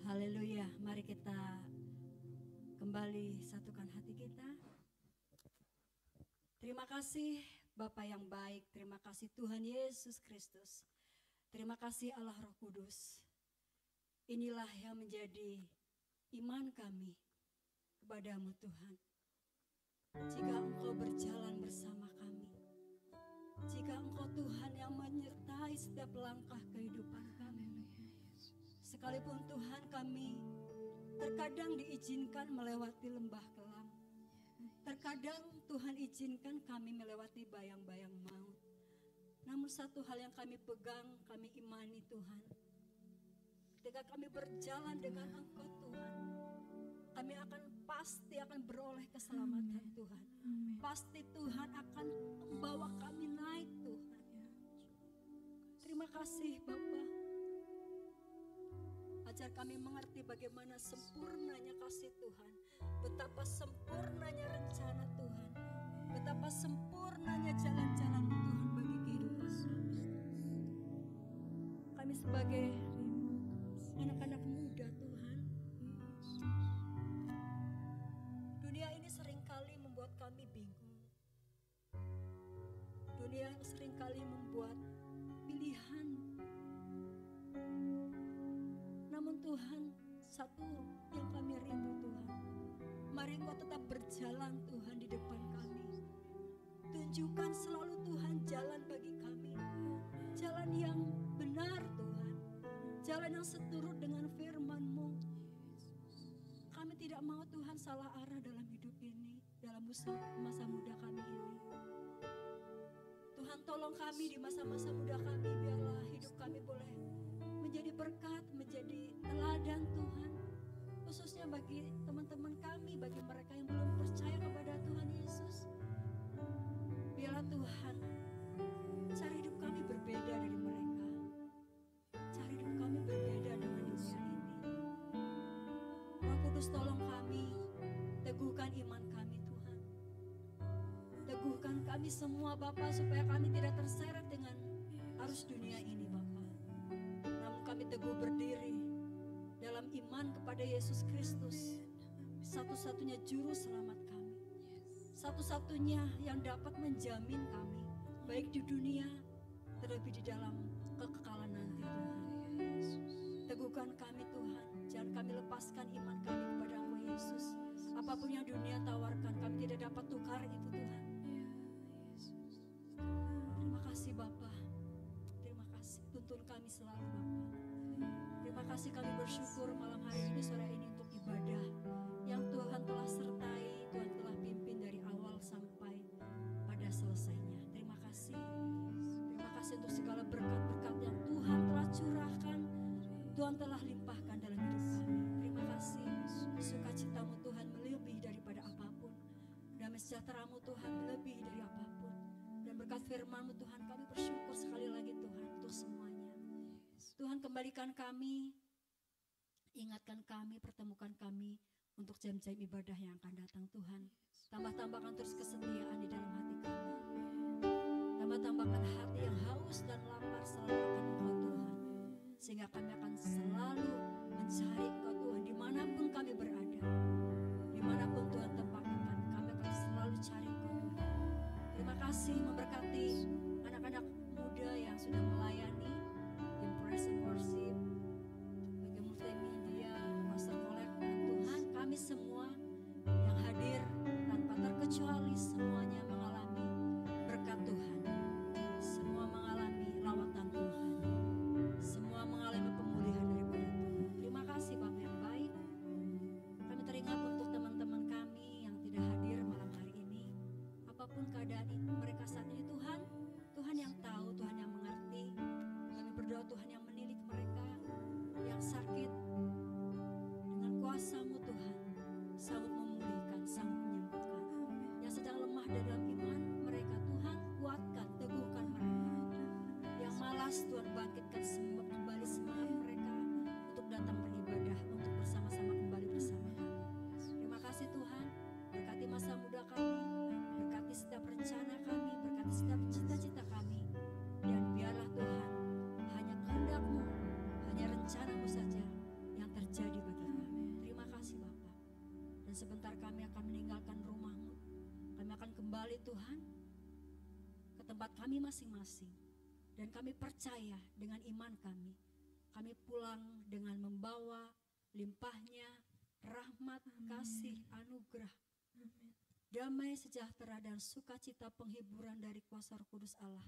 Haleluya, mari kita kembali satukan hati kita. Terima kasih Bapa yang baik, terima kasih Tuhan Yesus Kristus. Terima kasih Allah Roh Kudus. Inilah yang menjadi iman kami kepadamu Tuhan. Jika Engkau berjalan bersama kami, jika Engkau Tuhan yang menyertai setiap langkah kehidupan kami, sekalipun Tuhan kami terkadang diizinkan melewati lembah kelam, terkadang Tuhan izinkan kami melewati bayang-bayang maut. Namun satu hal yang kami pegang, kami imani Tuhan. Ketika kami berjalan dengan Engkau Tuhan, kami pasti akan beroleh keselamatan Tuhan. Pasti Tuhan akan membawa kami naik Tuhan. Terima kasih Bapa. Ajar kami mengerti bagaimana sempurnanya kasih Tuhan, betapa sempurnanya rencana Tuhan, betapa sempurnanya jalan-jalan Tuhan bagi kehidupan kami. Kami sebagai anak-anak muda Tuhan, dunia ini seringkali membuat kami bingung. Dunia ini seringkali membuat pilihan. Namun Tuhan, satu yang kami rindu Tuhan, mari Engkau tetap berjalan Tuhan di depan kami. Tunjukkan selalu Tuhan jalan bagi kami, jalan yang benar Tuhan, jalan yang seturut dengan firman-Mu. Kami tidak mau Tuhan salah arah dalam hidup ini, dalam masa muda kami ini. Tuhan tolong kami di masa-masa muda kami, biarlah hidup kami boleh menjadi berkat, menjadi teladan Tuhan, khususnya bagi teman-teman kami, bagi mereka yang belum percaya kepada Tuhan Yesus. Biarlah Tuhan, cara hidup kami berbeda dari mereka, cara hidup kami berbeda dengan dunia ini. Roh Kudus tolong kami, teguhkan iman kami Tuhan, teguhkan kami semua Bapa, supaya kami tidak terseret dengan arus dunia ini Bapa. Namun kami teguh berdiri dalam iman kepada Yesus Kristus, satu-satunya juru selamat kami, satu-satunya yang dapat menjamin kami, baik di dunia terlebih di dalam kekekalan nanti Tuhan. Teguhkan kami Tuhan, jangan kami lepaskan iman kami kepada Engkau Yesus. Apapun yang dunia tawarkan, kami tidak dapat tukar itu Tuhan. Terima kasih Bapa, terima kasih, tuntun kami selalu Bapa. Terima kasih, kami bersyukur malam hari ini, sore ini, untuk ibadah yang Tuhan telah sertai, Tuhan telah pimpin dari awal sampai pada selesainya. Terima kasih untuk segala berkat-berkat yang Tuhan telah curahkan, Tuhan telah limpahkan dalam hidup kami. Terima kasih, sukacitamu Tuhan melebihi daripada apapun, damai sejahteramu Tuhan melebihi dari apapun, dan berkat firman firman-Mu Tuhan, kami bersyukur sekali lagi Tuhan untuk semuanya. Tuhan, kembalikan kami, ingatkan kami, pertemukan kami untuk jam-jam ibadah yang akan datang Tuhan. Tambah-tambahkan terus kesetiaan di dalam hati kami. Tambah-tambahkan hati yang haus dan lapar selalu akan Engkau Tuhan. Sehingga kami akan selalu mencari Engkau Tuhan dimanapun kami berada. Dimanapun Tuhan tempatkan kami akan selalu cari Engkau Tuhan. Terima kasih memberkati anak-anak muda yang sudah melayani tim praise and worship, bagi multimedia, Pastor Kolek, dan Tuhan kami semua yang hadir tanpa terkecuali semuanya mengalami berkat Tuhan, semua mengalami lawatan Tuhan, semua mengalami pemulihan daripada Tuhan. Terima kasih Bapak yang baik. Kami teringat untuk teman-teman kami yang tidak hadir malam hari ini, apapun keadaan mereka saat ini Tuhan, Tuhan yang tahu, Tuhan yang mengerti. Kami berdoa Tuhan yang menilik mereka yang sakit, dengan kuasa-Mu Tuhan sanggup memulihkan, sanggup menyembuhkan. Yang sedang lemah dalam iman mereka Tuhan kuatkan, teguhkan mereka. Yang malas Tuhan bangkitkan kembali semangat mereka untuk datang beribadah, untuk bersama-sama kembali bersama kami. Terima kasih Tuhan, berkati masa muda kami, berkati setiap rencana kami, berkati setiap cita-cita kami. Dan biarlah Tuhan, hanya kehendak-Mu, hanya rencana-Mu saja yang terjadi bagi kami. Terima kasih Bapa. Dan sebentar kami akan meninggalkan rumah-Mu. Kami akan kembali Tuhan ke tempat kami masing-masing. Dan kami percaya dengan iman kami, kami pulang dengan membawa limpahnya rahmat, kasih, anugerah, damai, sejahtera, dan sukacita penghiburan dari kuasa Roh Kudus Allah.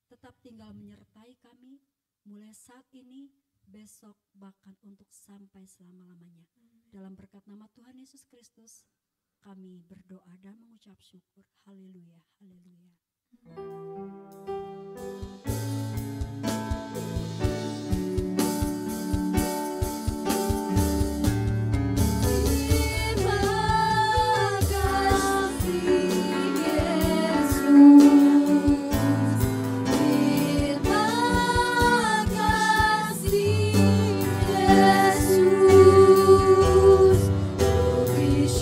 Tetap tinggal menyertai kami mulai saat ini, besok, bahkan untuk sampai selama-lamanya. Dalam berkat nama Tuhan Yesus Kristus, kami berdoa dan mengucap syukur. Haleluya, haleluya.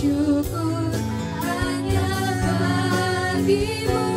Syukur hanya bagimu.